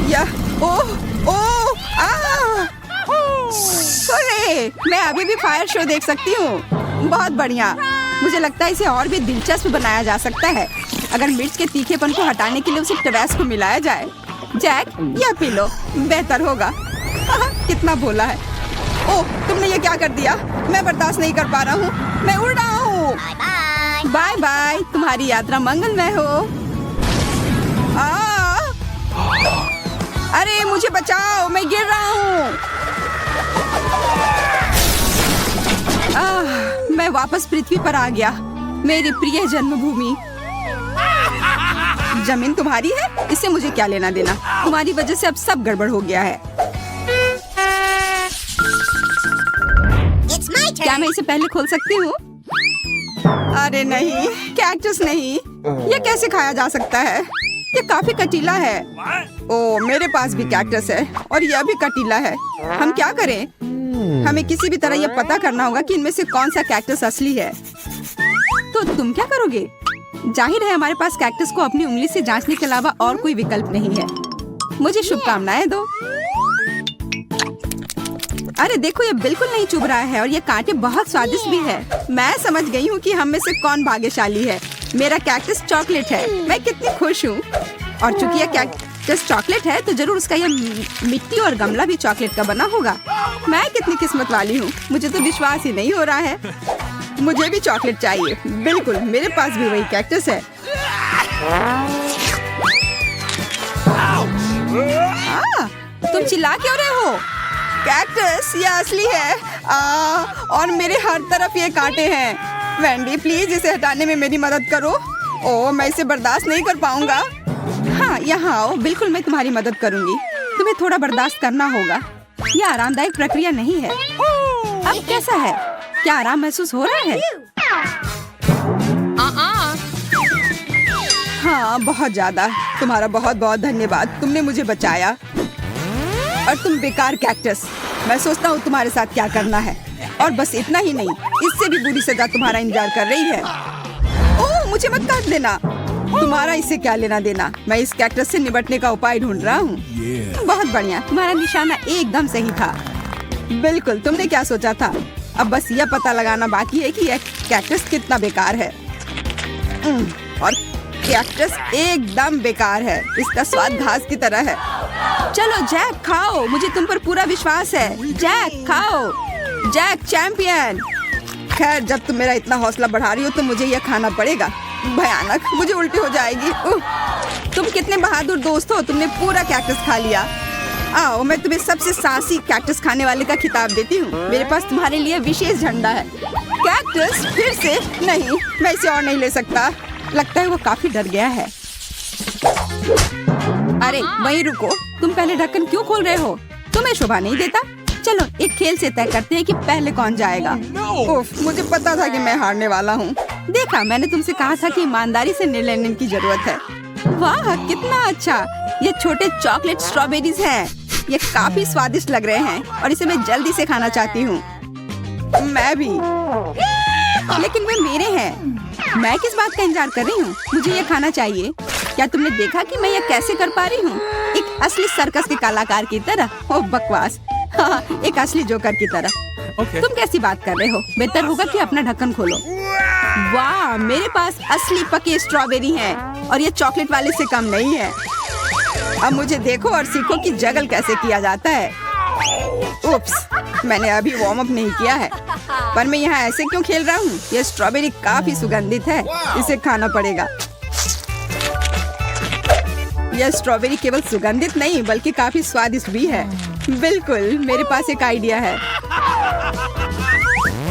यह अरे, मैं अभी भी फायर शो देख सकती हूँ। बहुत बढ़िया। मुझे लगता है इसे और भी दिलचस्प बनाया जा सकता है अगर मिर्च के तीखेपन को हटाने के लिए उसे टबैस्को मिलाया जाए। जैक, यह पी लो, बेहतर होगा। कितना भोला है। ओह, तुमने ये क्या कर दिया? मैं बर्दाश्त नहीं कर पा रहा हूँ। मैं उड़ रहा हूँ। Bye. बाय बाय, तुम्हारी यात्रा मंगलमय हो। अरे मुझे बचाओ, मैं गिर रहा हूँ। मैं वापस पृथ्वी पर आ गया, मेरी प्रिय जन्मभूमि। जमीन तुम्हारी है, इससे मुझे क्या लेना देना। तुम्हारी वजह से अब सब गड़बड़ हो गया है। It's my turn. क्या मैं इसे पहले खोल सकती हूँ? अरे नहीं, कैक्टस नहीं। ये कैसे खाया जा सकता है? ये काफी कटीला है। ओ, मेरे पास भी कैक्टस है और यह भी कटीला है। हम क्या करें? हमें किसी भी तरह यह पता करना होगा कि इनमें से कौन सा कैक्टस असली है। तो तुम क्या करोगे? जाहिर है हमारे पास कैक्टस को अपनी उंगली से जांचने के अलावा और कोई विकल्प नहीं है। मुझे शुभकामनाएं दो। अरे देखो, ये बिल्कुल नहीं चुभ रहा है और ये कांटे बहुत स्वादिष्ट भी है। मैं समझ गई हूँ कि हम में से कौन भाग्यशाली है। मेरा कैक्टस चॉकलेट है। मैं कितनी खुश हूँ। और चूंकि यह कैक्टस चॉकलेट है तो जरूर उसका यह मिट्टी और गमला भी चॉकलेट का बना होगा। मैं कितनी किस्मत वाली हूँ। मुझे तो विश्वास ही नहीं हो रहा है। मुझे भी चॉकलेट चाहिए। बिल्कुल, मेरे पास भी वही कैक्टस है। तुम चिल्ला क्यों रहे हो? कैक्टस, ये असली है। और मेरे हर तरफ ये कांटे हैं। वेंडी, प्लीज इसे हटाने में मेरी मदद करो। ओह, मैं इसे बर्दाश्त नहीं कर पाऊंगा। हाँ, यहाँ आओ, बिल्कुल मैं तुम्हारी मदद करूंगी। तुम्हें थोड़ा बर्दाश्त करना होगा। यह आरामदायक प्रक्रिया नहीं है। अब कैसा है? क्या आराम महसूस हो रहा है? हाँ, बहुत ज्यादा। तुम्हारा बहुत बहुत धन्यवाद, तुमने मुझे बचाया। और तुम बेकार कैक्टस, मैं सोचता हूँ तुम्हारे साथ क्या करना है। और बस इतना ही नहीं, इससे भी बुरी सजा तुम्हारा इंतजार कर रही है। ओह, मुझे मत काट देना। तुम्हारा इससे क्या लेना देना। मैं इस कैक्टस से निपटने का उपाय ढूंढ रहा हूँ। बहुत बढ़िया, तुम्हारा निशाना एकदम सही था। बिल्कुल, तुमने क्या सोचा था? अब बस यह पता लगाना बाकी है कि यह कैक्टस कितना बेकार है। और कैक्टस एकदम बेकार है। इसका स्वाद घास की तरह है। चलो जैक, खाओ, मुझे तुम पर पूरा विश्वास है। जैक, खाओ। Jack champion. खैर, जब तुम मेरा इतना हौसला बढ़ा रही हो तो मुझे यह खाना पड़ेगा। भयानक, मुझे उल्टी हो जाएगी। तुम कितने बहादुर दोस्त हो, तुमने पूरा कैक्टस खा लिया। आओ, मैं तुम्हें सबसे साहसी कैक्टस खाने वाले का खिताब देती हूँ। मेरे पास तुम्हारे लिए विशेष झंडा है। कैक्टस, फिर से नहीं, मैं इसे और नहीं ले सकता। लगता है वो काफी डर गया है। अरे वहीं रुको, तुम पहले ढक्कन क्यों खोल रहे हो? तुम्हें शोभा नहीं देता? चलो एक खेल से तय करते हैं कि पहले कौन जाएगा। उफ, मुझे पता था कि मैं हारने वाला हूँ। देखा, मैंने तुमसे कहा था कि ईमानदारी से निर्णय लेने की जरूरत है। वाह, कितना अच्छा। ये छोटे चॉकलेट स्ट्रॉबेरीज हैं। ये काफी स्वादिष्ट लग रहे हैं और इसे मैं जल्दी से खाना चाहती हूँ। मैं भी, लेकिन वे मेरे हैं। मैं किस बात का इंतजार कर रही हूँ? मुझे ये खाना चाहिए। क्या तुमने देखा कि मैं ये कैसे कर पा रही हूँ? एक असली सर्कस के कलाकार की तरह। ओह बकवास। हाँ, एक असली जोकर की तरह। तुम कैसी बात कर रहे हो? बेहतर होगा कि अपना ढक्कन खोलो। वाह, मेरे पास असली पके स्ट्रॉबेरी हैं और ये चॉकलेट वाले से कम नहीं है। अब मुझे देखो और सीखो कि जगल कैसे किया जाता है। उप्स, मैंने अभी वार्म अप नहीं किया है। पर मैं यहाँ ऐसे क्यों खेल रहा हूँ? ये स्ट्रॉबेरी काफी सुगंधित है, इसे खाना पड़ेगा। यह स्ट्रॉबेरी केवल सुगंधित नहीं बल्कि काफी स्वादिष्ट भी है। बिल्कुल, मेरे पास एक आइडिया है।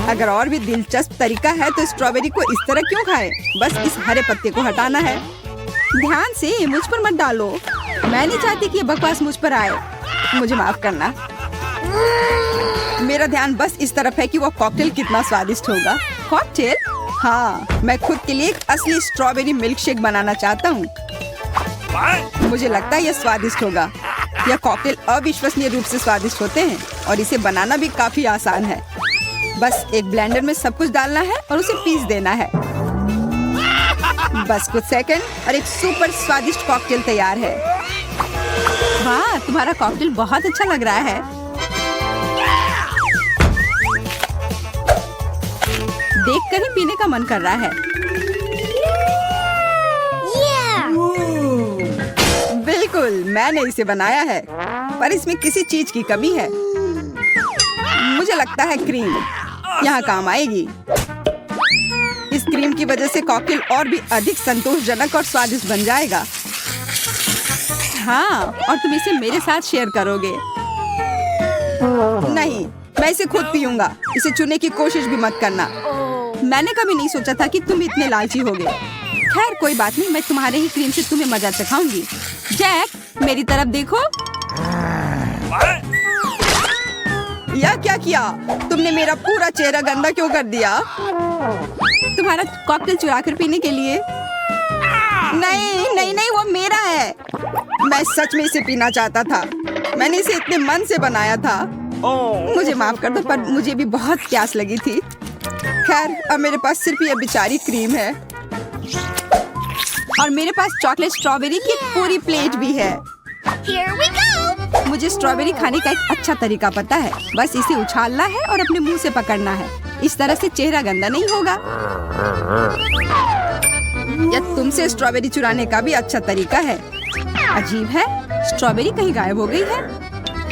अगर और भी दिलचस्प तरीका है तो स्ट्रॉबेरी को इस तरह क्यों खाएं? बस इस हरे पत्ते को हटाना है। ध्यान से, मुझ पर मत डालो। मैं नहीं चाहती कि ये बकवास मुझ पर आए। मुझे माफ करना। मेरा ध्यान बस इस तरफ है कि वो कॉकटेल कितना स्वादिष्ट होगा। कॉकटेल? हाँ, मैं खुद के लिए एक असली स्ट्रॉबेरी मिल्क शेक बनाना चाहता हूँ। मुझे लगता है यह स्वादिष्ट होगा। यह कॉकटेल अविश्वसनीय रूप से स्वादिष्ट होते हैं और इसे बनाना भी काफी आसान है। बस एक ब्लेंडर में सब कुछ डालना है और उसे पीस देना है। बस कुछ सेकंड और एक सुपर स्वादिष्ट कॉकटेल तैयार है। वाह, तुम्हारा कॉकटेल बहुत अच्छा लग रहा है। देखकर ही पीने का मन कर रहा है। Yeah. बिल्कुल, बिल्कुल, मैंने इसे बनाया है, पर इसमें किसी चीज की कमी है। मुझे लगता है क्रीम यहाँ काम आएगी। इस क्रीम की वजह से कॉकटेल और भी अधिक संतोषजनक और स्वादिष्ट बन जाएगा। हाँ, और तुम इसे मेरे साथ शेयर करोगे? नहीं, मैं इसे खुद पीऊंगा। इसे चुनने की कोशिश भी मत करना। मैंने कभी नहीं सोचा था कि तुम इतने लालची होगे। खैर कोई बात नहीं, मैं तुम्हारे ही क्रीम से तुम्हें मजा चखाऊंगी। जैक, मेरी तरफ देखो। यह क्या किया? तुमने मेरा पूरा चेहरा गंदा क्यों कर दिया? तुम्हारा कॉकटेल चुरा कर पीने के लिए? नहीं नहीं नहीं, वो मेरा है। मैं सच में इसे पीना चाहता था। मैंने इसे इतने मन से बनाया था। मुझे माफ कर दो, पर मुझे भी बहुत प्यास लगी थी। खैर, अब मेरे पास सिर्फ ये बेचारी क्रीम है और मेरे पास चॉकलेट स्ट्रॉबेरी की एक पूरी प्लेट भी है। Here we go. मुझे स्ट्रॉबेरी खाने का एक अच्छा तरीका पता है। बस इसे उछालना है और अपने मुंह से पकड़ना है। इस तरह से चेहरा गंदा नहीं होगा। यह तुमसे स्ट्रॉबेरी चुराने का भी अच्छा तरीका है। अजीब है, स्ट्रॉबेरी कहीं गायब हो गई है।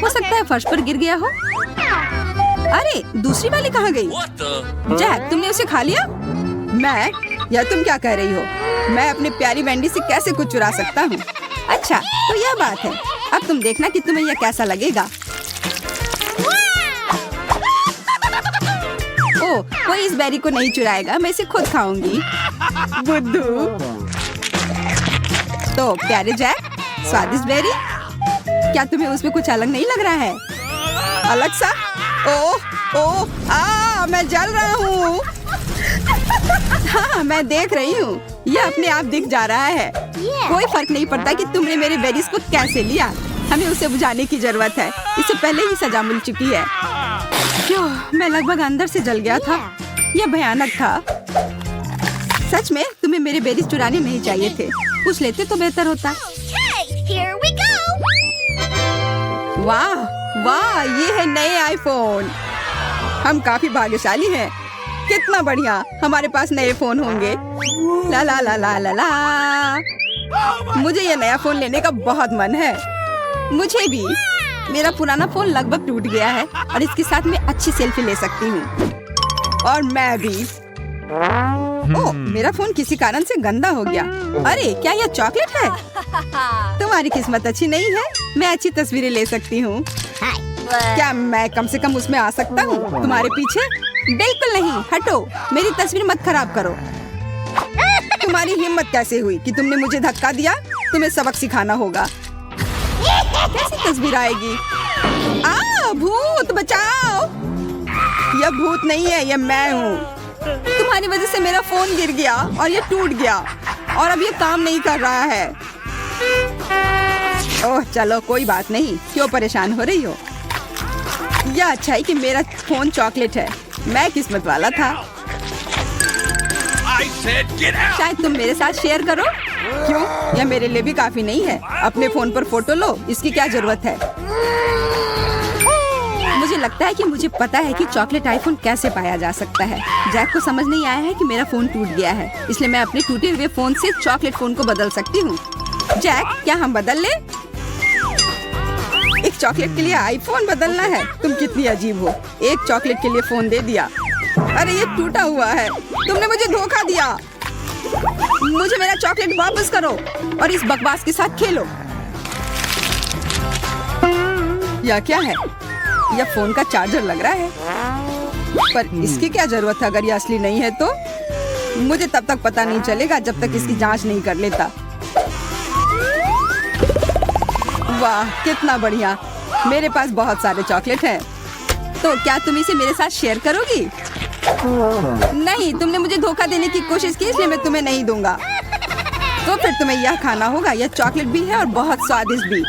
हो सकता है फर्श पर गिर गया हो। अरे, दूसरी वाली कहाँ गई? जैक, तुमने उसे खा लिया? मैं? या तुम क्या कह रही हो? मैं अपनी प्यारी वेंडी से कैसे कुछ चुरा सकता हूँ? अच्छा, तो यह बात है। अब तुम देखना कि तुम्हें यह कैसा लगेगा। ओह, कोई इस बेरी को नहीं चुराएगा। मैं इसे खुद खाऊंगी। बुद्धू। तो प्यारे जैक, स्वादिष्ट बेरी, क्या तुम्हें उसमें कुछ अलग नहीं लग रहा है? अलग सा? ओह ओह, मैं जल रहा हूँ। हाँ, मैं देख रही हूँ। यह अपने आप दिख जा रहा है। कोई फर्क नहीं पड़ता कि तुमने मेरे बेरीज को कैसे लिया। हमें उसे बुझाने की जरूरत है। इसे पहले ही सजा मिल चुकी है। क्यों, मैं लगभग अंदर से जल गया था। यह भयानक था। सच में तुम्हें मेरे बेरीज चुराने नहीं चाहिए थे। पूछ लेते तो बेहतर होता। Okay, here we go. वाह वाह, ये है नए आईफोन। हम काफी भाग्यशाली हैं। कितना बढ़िया, हमारे पास नए फोन होंगे। ला ला ला ला ला ला। मुझे ये नया फोन लेने का बहुत मन है। मुझे भी। मेरा पुराना फोन लगभग टूट गया है और इसके साथ मैं अच्छी सेल्फी ले सकती हूँ। और मैं भी। ओह, मेरा फोन किसी कारण से गंदा हो गया। अरे, क्या यह चॉकलेट है? तुम्हारी किस्मत अच्छी नहीं है। मैं अच्छी तस्वीरें ले सकती हूँ। क्या मैं कम से कम उसमें आ सकता हूँ तुम्हारे पीछे? बिल्कुल नहीं, हटो। मेरी तस्वीर मत खराब करो। तुम्हारी हिम्मत कैसे हुई कि तुमने मुझे धक्का दिया? तुम्हें सबक सिखाना होगा। कैसी तस्वीर आएगी? भूत बचाओ! यह भूत नहीं है, यह मैं हूँ। तुम्हारी वजह से मेरा फोन गिर गया और ये टूट गया और अब ये काम नहीं कर रहा है। ओह, चलो कोई बात नहीं। क्यों परेशान हो रही हो? यह अच्छा है कि मेरा फोन चॉकलेट है। मैं किस्मत वाला था। I said get out. शायद तुम मेरे साथ शेयर करो। क्यों? यह मेरे लिए भी काफी नहीं है। अपने फोन पर फोटो लो, इसकी क्या जरूरत है? मुझे लगता है कि मुझे पता है कि चॉकलेट आईफोन कैसे पाया जा सकता है। जैक को समझ नहीं आया है कि मेरा फोन टूट गया है, इसलिए मैं अपने टूटे हुए फोन से चॉकलेट फोन को बदल सकती हूँ। जैक, क्या हम बदल ले? एक चॉकलेट के लिए आईफोन बदलना है? तुम कितनी अजीब हो। एक चॉकलेट के लिए फोन दे दिया। अरे, ये टूटा हुआ है। तुमने मुझे धोखा दिया। मुझे मेरा चॉकलेट वापस करो और इस बकवास के साथ खेलो। यह क्या है? यह फोन का चार्जर लग रहा है, पर इसकी क्या जरूरत है? अगर यह असली नहीं है तो मुझे तब तक पता नहीं चलेगा जब तक इसकी जांच नहीं कर लेता। वाह, कितना बढ़िया। मेरे पास बहुत सारे चॉकलेट हैं। तो क्या तुम इसे मेरे साथ शेयर करोगी? नहीं, तुमने मुझे धोखा देने की कोशिश की, इसलिए मैं तुम्हें नहीं दूंगा। तो फिर तुम्हें यह खाना होगा। यह चॉकलेट भी है और बहुत स्वादिष्ट भी।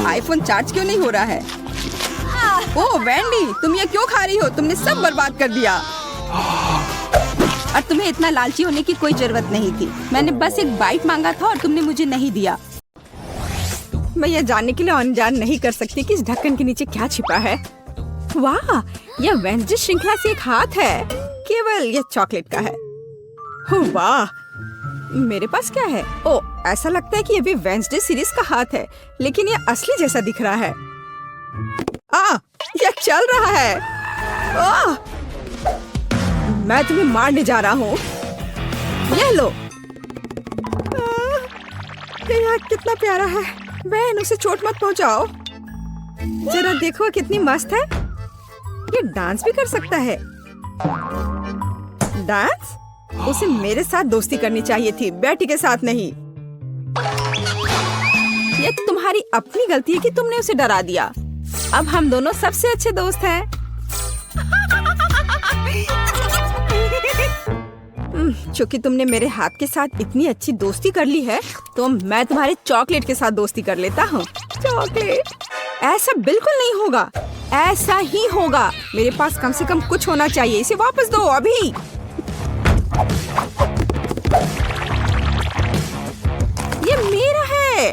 आईफोन चार्ज क्यों नहीं हो रहा है? ओह वेंडी, तुम ये क्यों खा रही हो? तुमने सब बर्बाद कर दिया। और तुम्हें इतना लालची होने की कोई जरूरत नहीं थी। मैंने बस एक बाइट मांगा था और तुमने मुझे नहीं दिया। मैं यह जानने के लिए अनजान नहीं कर सकती कि इस ढक्कन के नीचे क्या छिपा है। वाह, यह वेंसडे श्रृंखला से एक हाथ है। केवल यह चॉकलेट का है। वाह, मेरे पास क्या है? ओ, ऐसा लगता है कि ये भी वेंसडे सीरीज का हाथ है, लेकिन ये असली जैसा दिख रहा है। ये चल रहा है। मैं तुम्हें मारने जा रहा हूँ। ये लो। ये यार कितना प्यारा है। बहन, उसे चोट मत पहुँचाओ। जरा देखो कितनी मस्त है। ये डांस भी कर सकता है। डांस? उसे मेरे साथ दोस्ती करनी चाहिए थी, बेटी के साथ नहीं। ये तुम्हारी अपनी गलती है कि तुमने उसे डरा दिया। अब हम दोनों सबसे अच्छे दोस्त हैं। चूंकि तुमने मेरे हाथ के साथ इतनी अच्छी दोस्ती कर ली है, तो मैं तुम्हारे चॉकलेट के साथ दोस्ती कर लेता हूँ। चॉकलेट? ऐसा बिल्कुल नहीं होगा। ऐसा ही होगा। मेरे पास कम से कम कुछ होना चाहिए। इसे वापस दो अभी। ये मेरा है।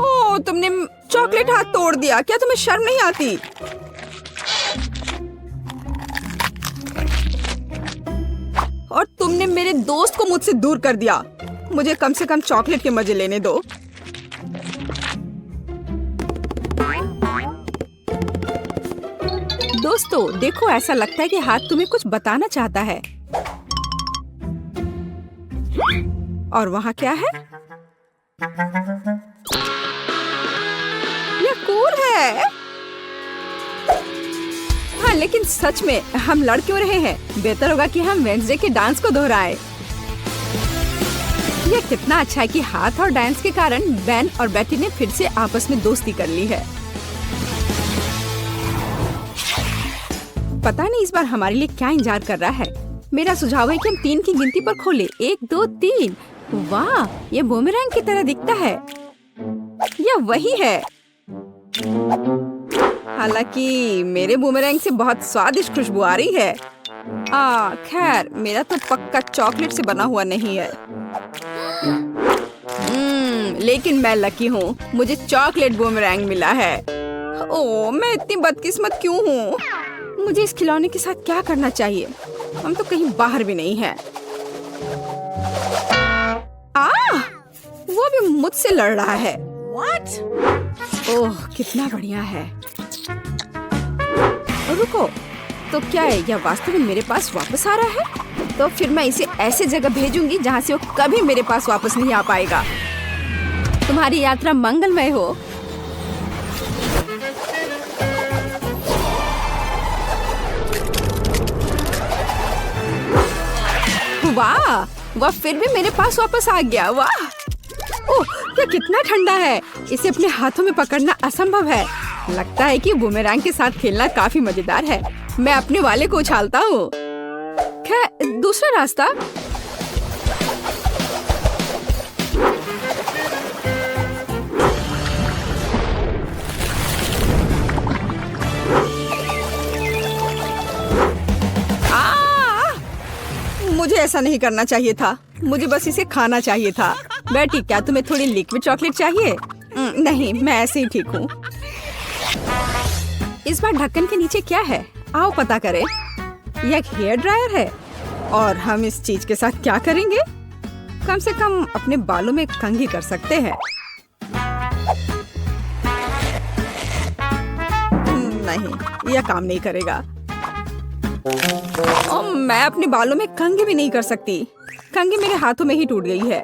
ओह, तुमने चॉकलेट हाथ तोड़ दिया। क्या तुम्हें शर्म नहीं आती? और तुमने मेरे दोस्त को मुझसे दूर कर दिया। मुझे कम से कम चॉकलेट के मजे लेने दो। दोस्तों, देखो, ऐसा लगता है कि हाथ तुम्हें कुछ बताना चाहता है। और वहाँ क्या है? ये कूल है। हाँ, लेकिन सच में हम लड़ क्यों रहे हैं? बेहतर होगा कि हम वेंसडे के डांस को दोहराएं। ये कितना अच्छा है कि हाथ और डांस के कारण बेन और बेटी ने फिर से आपस में दोस्ती कर ली है। पता नहीं इस बार हमारे लिए क्या इंतजार कर रहा है। मेरा सुझाव है कि हम 3 की गिनती पर खोलें। 1, 2, 3। वाह, ये बूमेरैंग की तरह दिखता है। यह वही है। हालांकि मेरे बूमेरैंग से बहुत स्वादिष्ट खुशबू आ रही है। खैर, मेरा तो पक्का चॉकलेट से बना हुआ नहीं है। लेकिन मैं लकी हूँ। मुझे चॉकलेट बूमेरैंग मिला है। ओह, मैं इतनी बदकिस्मत क्यों हूँ? मुझे इस खिलौने के साथ क्या करना चाहिए? हम तो कहीं बाहर भी नहीं हैं। वो भी मुझसे लड़ रहा है। What? ओह, कितना बढ़िया है। रुको, तो क्या है? यह वास्तव में मेरे पास वापस आ रहा है? तो फिर मैं इसे ऐसे जगह भेजूंगी जहाँ से वो कभी मेरे पास वापस नहीं आ पाएगा। तुम्हारी यात्रा मंगलमय हो। वाह, वह फिर भी मेरे पास वापस आ गया। वाह, ओह, यह कितना ठंडा है। इसे अपने हाथों में पकड़ना असंभव है। लगता है कि बूमेरैंग के साथ खेलना काफी मजेदार है। मैं अपने वाले को उछालता हूँ। खैर, दूसरा रास्ता। मुझे ऐसा नहीं करना चाहिए था। मुझे बस इसे खाना चाहिए था। बेटी, क्या तुम्हें थोड़ी लिक्विड चॉकलेट चाहिए? नहीं, मैं ऐसे ही ठीक हूँ। इस बार ढक्कन के नीचे क्या है? आओ पता करें। यह एक हेयर ड्रायर है। और हम इस चीज के साथ क्या करेंगे? कम से कम अपने बालों में कंघी कर सकते हैं। नहीं, यह काम नहीं करेगा। मैं अपने बालों में कंघी भी नहीं कर सकती। कंघी मेरे हाथों में ही टूट गई है।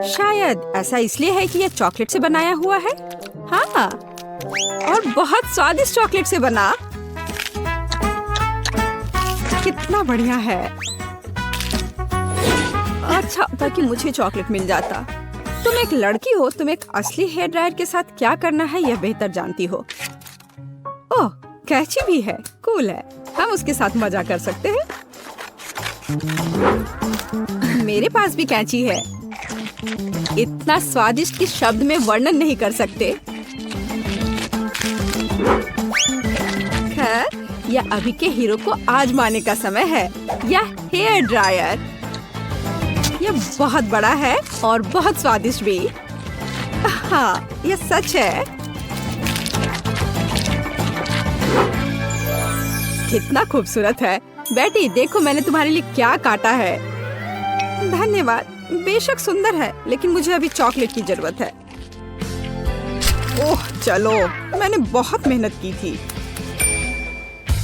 शायद ऐसा इसलिए है कि यह चॉकलेट से बनाया हुआ है। हाँ, और बहुत स्वादिष्ट चॉकलेट से बना। कितना बढ़िया है। अच्छा था कि मुझे चॉकलेट मिल जाता। तुम एक लड़की हो, तुम एक असली हेयर ड्रायर के साथ क्या करना है यह बेहतर जानती हो। ओह, कैची भी है। कूल है। हम उसके साथ मजा कर सकते हैं। मेरे पास भी कैंची है। इतना स्वादिष्ट कि शब्द में वर्णन नहीं कर सकते। खैर, यह अभी के हीरो को आजमाने का समय है। यह हेयर ड्रायर। यह बहुत बड़ा है और बहुत स्वादिष्ट भी। हाँ, यह सच है। कितना खूबसूरत है। बेटी देखो मैंने तुम्हारे लिए क्या काटा है। धन्यवाद, बेशक सुंदर है, लेकिन मुझे अभी चॉकलेट की जरूरत है। ओह चलो, मैंने बहुत मेहनत की थी।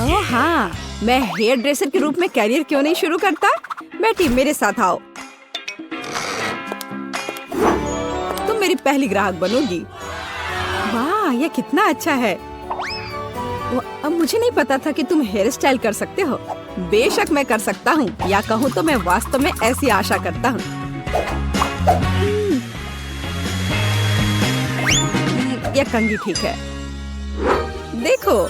ओह हाँ, मैं हेयर ड्रेसर के रूप में कैरियर क्यों नहीं शुरू करता? बेटी मेरे साथ आओ, तुम मेरी पहली ग्राहक बनोगी। वाह, यह कितना अच्छा है। अब मुझे नहीं पता था कि तुम हेयर स्टाइल कर सकते हो। बेशक मैं कर सकता हूँ, या कहूँ तो मैं वास्तव में ऐसी आशा करता हूँ। यह कंघी ठीक है। देखो,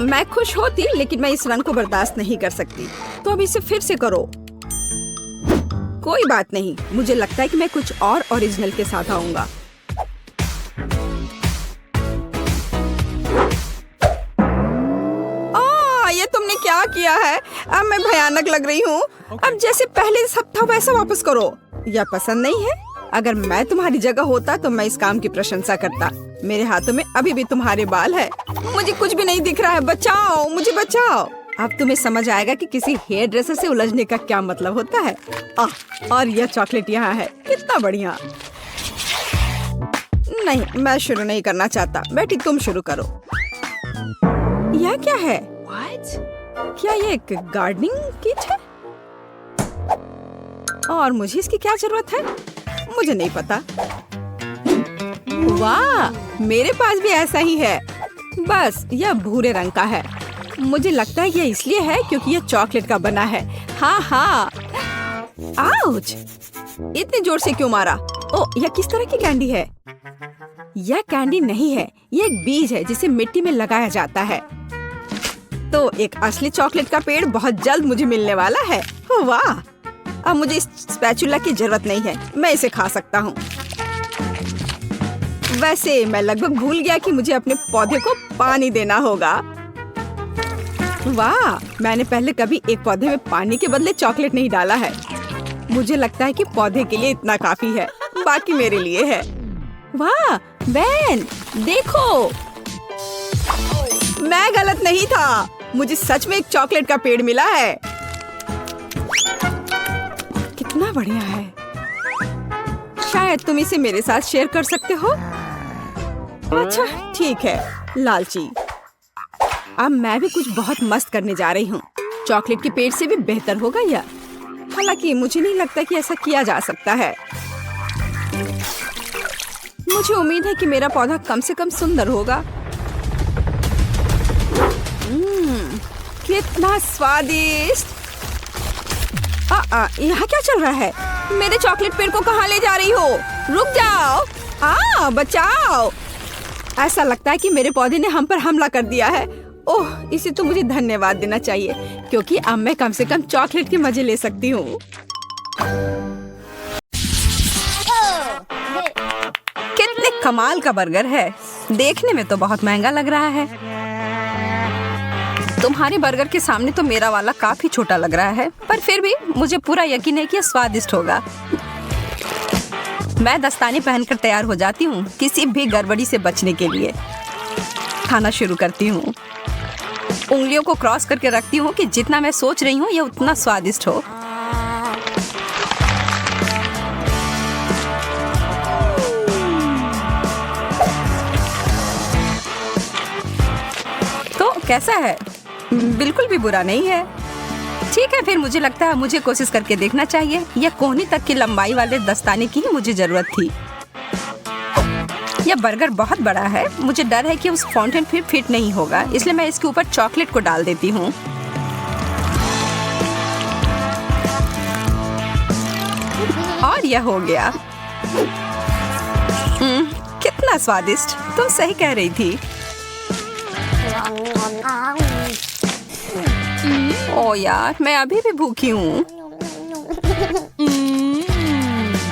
मैं खुश होती, लेकिन मैं इस रंग को बर्दाश्त नहीं कर सकती। तो अब इसे फिर से करो। कोई बात नहीं, मुझे लगता है कि मैं कुछ और ओरिजिनल के साथ आऊंगा। ये तुमने क्या किया है? अब मैं भयानक लग रही हूँ। अब जैसे पहले सब था वैसा वापस करो। यह पसंद नहीं है? अगर मैं तुम्हारी जगह होता तो मैं इस काम की प्रशंसा करता। मेरे हाथों में अभी भी तुम्हारे बाल है। मुझे कुछ भी नहीं दिख रहा है। बचाओ, मुझे बचाओ। अब तुम्हें समझ आएगा कि किसी हेयर ड्रेसर से उलझने का क्या मतलब होता है। और यह चॉकलेट यहाँ है, कितना बढ़िया। नहीं, मैं शुरू नहीं करना चाहता। बेटी तुम शुरू करो। यह क्या है? क्या ये एक गार्डनिंग किट है? और मुझे इसकी क्या जरूरत है? मुझे नहीं पता। वाह, मेरे पास भी ऐसा ही है, बस यह भूरे रंग का है। मुझे लगता है यह इसलिए है क्योंकि यह चॉकलेट का बना है। हाँ। आउच! इतने जोर से क्यों मारा? ओह, यह किस तरह की कैंडी है? यह कैंडी नहीं है, यह एक बीज है जिसे मिट्टी में लगाया जाता है। तो एक असली चॉकलेट का पेड़ बहुत जल्द मुझे मिलने वाला है। वाह! अब मुझे इस स्पैचुला की जरूरत नहीं है, मैं इसे खा सकता हूँ। वैसे मैं लगभग भूल गया कि मुझे अपने पौधे को पानी देना होगा। वाह! मैंने पहले कभी एक पौधे में पानी के बदले चॉकलेट नहीं डाला है। मुझे लगता है कि पौधे के लिए इतना काफी है, बाकी मेरे लिए है। वाह बेन, देखो, मैं गलत नहीं था। मुझे सच में एक चॉकलेट का पेड़ मिला है। कितना बढ़िया है। शायद तुम इसे मेरे साथ शेयर कर सकते हो। अच्छा ठीक है, लालची। अब मैं भी कुछ बहुत मस्त करने जा रही हूँ। चॉकलेट के पेड़ से भी बेहतर होगा यह। हालांकि मुझे नहीं लगता कि ऐसा किया जा सकता है। मुझे उम्मीद है कि मेरा पौधा कम से कम सुंदर होगा। कितना स्वादिष्ट। यहाँ क्या चल रहा है? मेरे चॉकलेट पेड़ को कहाँ ले जा रही हो? रुक जाओ। बचाओ। ऐसा लगता है कि मेरे पौधे ने हम पर हमला कर दिया है। ओह, इसे तो मुझे धन्यवाद देना चाहिए, क्योंकि अब मैं कम से कम चॉकलेट के मजे ले सकती हूँ। कितने कमाल का बर्गर है। देखने में तो बहुत महंगा लग रहा है। तुम्हारे बर्गर के सामने तो मेरा वाला काफी छोटा लग रहा है, पर फिर भी मुझे पूरा यकीन है कि यह स्वादिष्ट होगा। मैं दस्ताने पहनकर तैयार हो जाती हूँ, किसी भी गड़बड़ी से बचने के लिए। खाना शुरू करती हूँ। उंगलियों को क्रॉस करके रखती हूँ कि जितना मैं सोच रही हूँ यह उतना स्वादिष्ट हो। तो कैसा है? बिल्कुल भी बुरा नहीं है। ठीक है, फिर मुझे लगता है मुझे कोशिश करके देखना चाहिए। यह कोहनी तक की लंबाई वाले दस्ताने की ही मुझे जरूरत थी। यह बर्गर बहुत बड़ा है। मुझे डर है कि उस फाउंटेन फिर फिट नहीं होगा, इसलिए मैं इसके ऊपर चॉकलेट को डाल देती हूँ। और यह हो गया। कितना स्वादिष्ट। तुम सही कह रही थी। ओ यार, मैं अभी भी भूखी हूँ।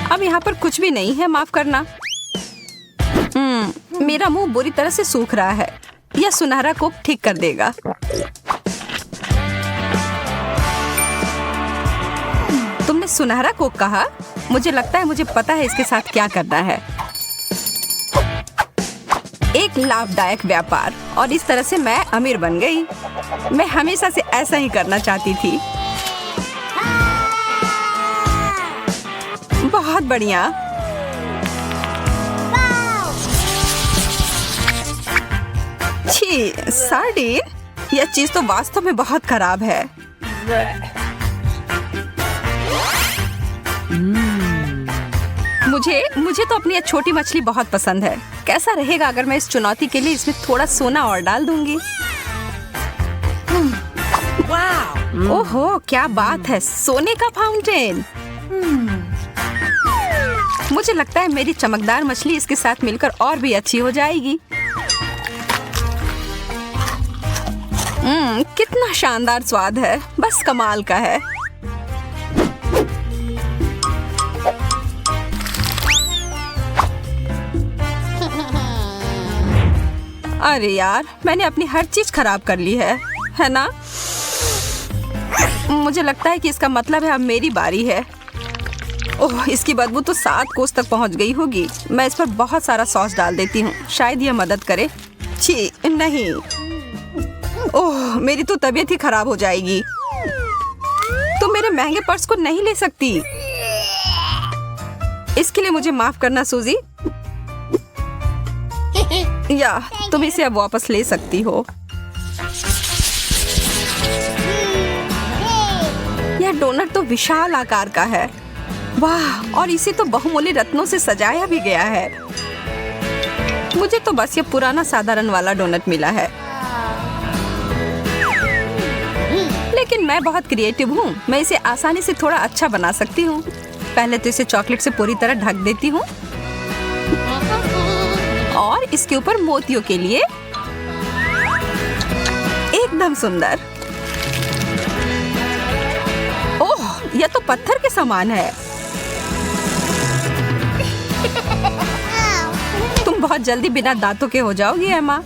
अब यहाँ पर कुछ भी नहीं है, माफ करना। मेरा मुंह बुरी तरह से सूख रहा है। यह सुनहरा कोक ठीक कर देगा। तुमने सुनहरा कोक कहा? मुझे लगता है मुझे पता है इसके साथ क्या करना है। एक लाभदायक व्यापार और इस तरह से मैं अमीर बन गई। मैं हमेशा से ऐसा ही करना चाहती थी। बहुत बढ़िया। छी, सार्डिन, यह चीज तो वास्तव में बहुत खराब है। मुझे तो अपनी यह छोटी मछली बहुत पसंद है। कैसा रहेगा अगर मैं इस चुनौती के लिए इसमें थोड़ा सोना और डाल दूंगी? ओहो, क्या बात है, सोने का फाउंटेन। मुझे लगता है मेरी चमकदार मछली इसके साथ मिलकर और भी अच्छी हो जाएगी। कितना शानदार स्वाद है, बस कमाल का है। अरे यार, मैंने अपनी हर चीज खराब कर ली है ना? मुझे लगता है कि इसका मतलब है अब मेरी बारी है। ओह, इसकी बदबू तो 7 कोस तक पहुंच गई होगी। मैं इस पर बहुत सारा सॉस डाल देती हूँ, शायद यह मदद करे। छी, नहीं। ओह, मेरी तो तबीयत ही खराब हो जाएगी। तुम मेरे महंगे पर्स को नहीं ले सकती। इसके लिए मुझे माफ करना सूजी। या तुम इसे अब वापस ले सकती हो। यह डोनट तो विशाल आकार का है। वाह, और इसे तो बहुमूल्य रत्नों से सजाया भी गया है। मुझे तो बस ये पुराना साधारण वाला डोनट मिला है। लेकिन मैं बहुत क्रिएटिव हूँ, मैं इसे आसानी से थोड़ा अच्छा बना सकती हूँ। पहले तो इसे चॉकलेट से पूरी तरह ढक देती हूँ और इसके ऊपर मोतियों के लिए एकदम सुंदर। ओह, यह तो पत्थर के समान है। तुम बहुत जल्दी बिना दांतों के हो जाओगी एमा।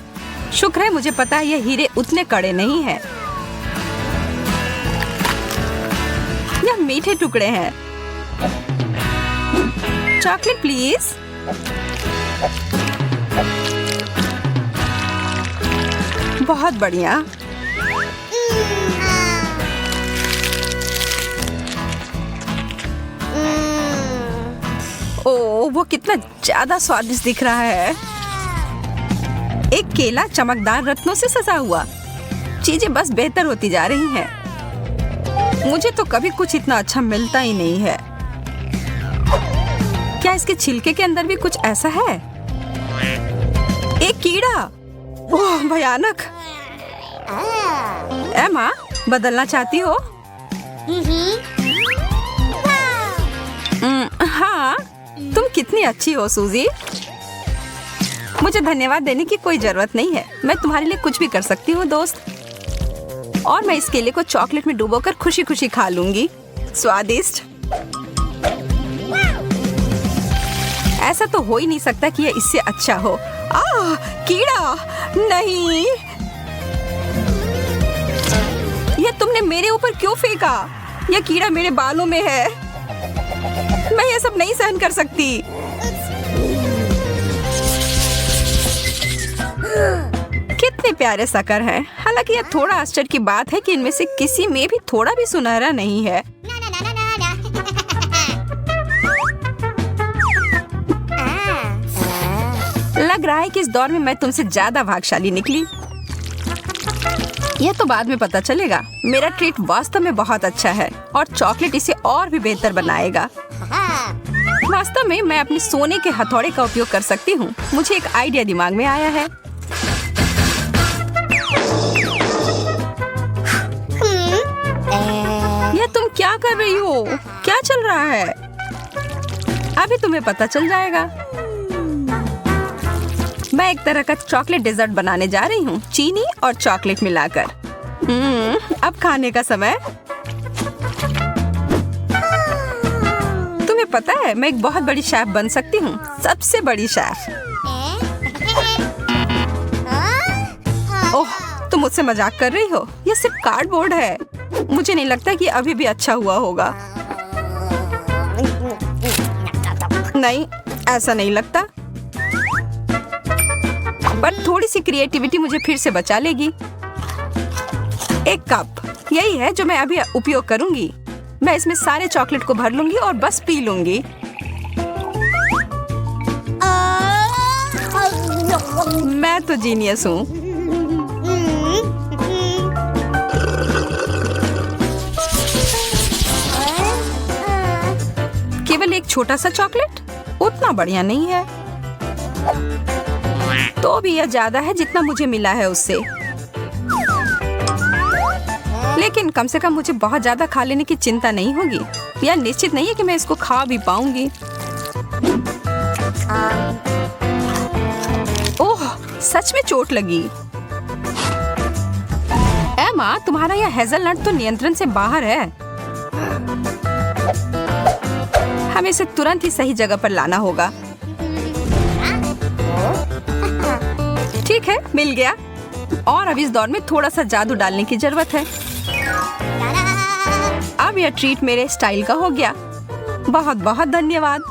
शुक्र है मुझे पता है ये हीरे उतने कड़े नहीं हैं। यह मीठे टुकड़े हैं। Chocolate please. बहुत बढ़िया। ओह, वो कितना ज्यादा स्वादिष्ट दिख रहा है। एक केला चमकदार रत्नों से सजा हुआ। चीजें बस बेहतर होती जा रही हैं। मुझे तो कभी कुछ इतना अच्छा मिलता ही नहीं है। क्या इसके छिलके के अंदर भी कुछ ऐसा है? एक कीड़ा। ओह, भयानक। एमा, बदलना चाहती हो? हाँ, तुम कितनी अच्छी हो सूजी। मुझे धन्यवाद देने की कोई जरूरत नहीं है। मैं तुम्हारे लिए कुछ भी कर सकती हूँ दोस्त। और मैं इस केले को चॉकलेट में डुबोकर खुशी खुशी खा लूंगी। स्वादिष्ट। ऐसा तो हो ही नहीं सकता कि यह इससे अच्छा हो। कीड़ा नहीं। यह तुमने मेरे ऊपर क्यों फेंका? यह कीड़ा मेरे बालों में है। मैं ये सब नहीं सहन कर सकती। कितने प्यारे शक्कर हैं। हालांकि यह थोड़ा आश्चर्य की बात है कि इनमें से किसी में भी थोड़ा भी सुनहरा नहीं है। लग रहा है कि इस दौर में मैं तुमसे ज्यादा भाग्यशाली निकली। यह तो बाद में पता चलेगा। मेरा ट्रीट वास्तव में बहुत अच्छा है और चॉकलेट इसे और भी बेहतर बनाएगा। वास्तव में मैं अपने सोने के हथौड़े का उपयोग कर सकती हूँ। मुझे एक आइडिया दिमाग में आया है। यह तुम क्या कर रही हो? क्या चल रहा है? अभी तुम्हें पता चल जाएगा। मैं एक तरह का चॉकलेट डेजर्ट बनाने जा रही हूँ, चीनी और चॉकलेट मिलाकर। अब खाने का समय। तुम्हें पता है मैं एक बहुत बड़ी शेफ बन सकती हूँ, सबसे बड़ी शेफ। ओह, तुम मुझसे मजाक कर रही हो? यह सिर्फ कार्डबोर्ड है। मुझे नहीं लगता कि अभी भी अच्छा हुआ होगा। नहीं, ऐसा नहीं लगता। पर थोड़ी सी क्रिएटिविटी मुझे फिर से बचा लेगी। एक कप, यही है जो मैं अभी उपयोग करूंगी। मैं इसमें सारे चॉकलेट को भर लूंगी और बस पी लूंगी। मैं तो जीनियस हूँ। केवल एक छोटा सा चॉकलेट उतना बढ़िया नहीं है, तो भी यह ज्यादा है जितना मुझे मिला है उससे। लेकिन कम से कम मुझे बहुत ज्यादा खा लेने की चिंता नहीं होगी। यह निश्चित नहीं है कि मैं इसको खा भी पाऊंगी। ओह, सच में चोट लगी। एमा, तुम्हारा यह हेज़लनट तो नियंत्रण से बाहर है। हमें इसे तुरंत ही सही जगह पर लाना होगा। ठीक है, मिल गया। और अब इस दौर में थोड़ा सा जादू डालने की जरूरत है। अब यह ट्रीट मेरे स्टाइल का हो गया। बहुत बहुत धन्यवाद।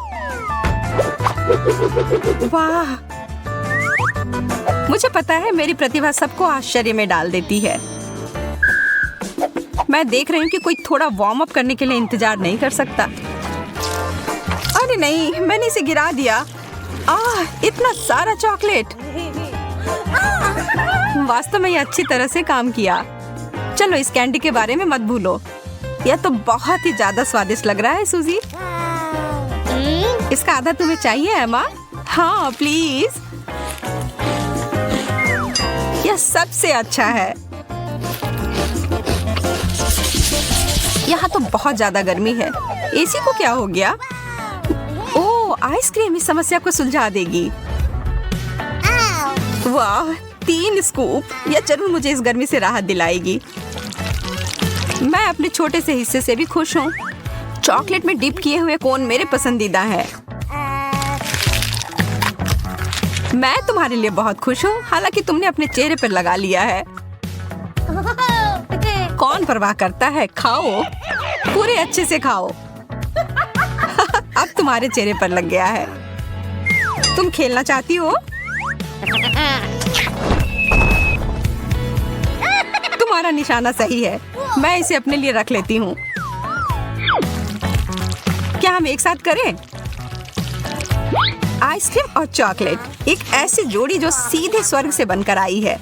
वाह, मुझे पता है मेरी प्रतिभा सबको आश्चर्य में डाल देती है। मैं देख रही हूँ कि कोई थोड़ा वार्म अप करने के लिए इंतजार नहीं कर सकता। अरे नहीं, मैंने इसे गिरा दिया। इतना सारा चॉकलेट। वास्तव में ये अच्छी तरह से काम किया। चलो, इस कैंडी के बारे में मत भूलो। यह तो बहुत ही ज्यादा स्वादिष्ट लग रहा है सूजी। इसका आधा तुम्हें चाहिए एमा? हाँ प्लीज। यह सबसे अच्छा है। यहाँ तो बहुत ज्यादा गर्मी है। एसी को क्या हो गया? ओह, आइसक्रीम इस समस्या को सुलझा देगी। वाह, 3 स्कूप। यह जरूर मुझे इस गर्मी से राहत दिलाएगी। मैं अपने छोटे से हिस्से से भी खुश हूँ। चॉकलेट में डिप किए हुए कोन मेरे पसंदीदा है। मैं तुम्हारे लिए बहुत खुश हूँ, हालांकि तुमने अपने चेहरे पर लगा लिया है। कौन परवाह करता है? खाओ, पूरे अच्छे से खाओ। अब तुम्हारे चेहरे पर लग गया है। तुम खेलना चाहती हो? तुम्हारा निशाना सही है। मैं इसे अपने लिए रख लेती हूँ। क्या हम एक साथ करें? आइसक्रीम और चॉकलेट, एक ऐसी जोड़ी जो सीधे स्वर्ग से बनकर आई है।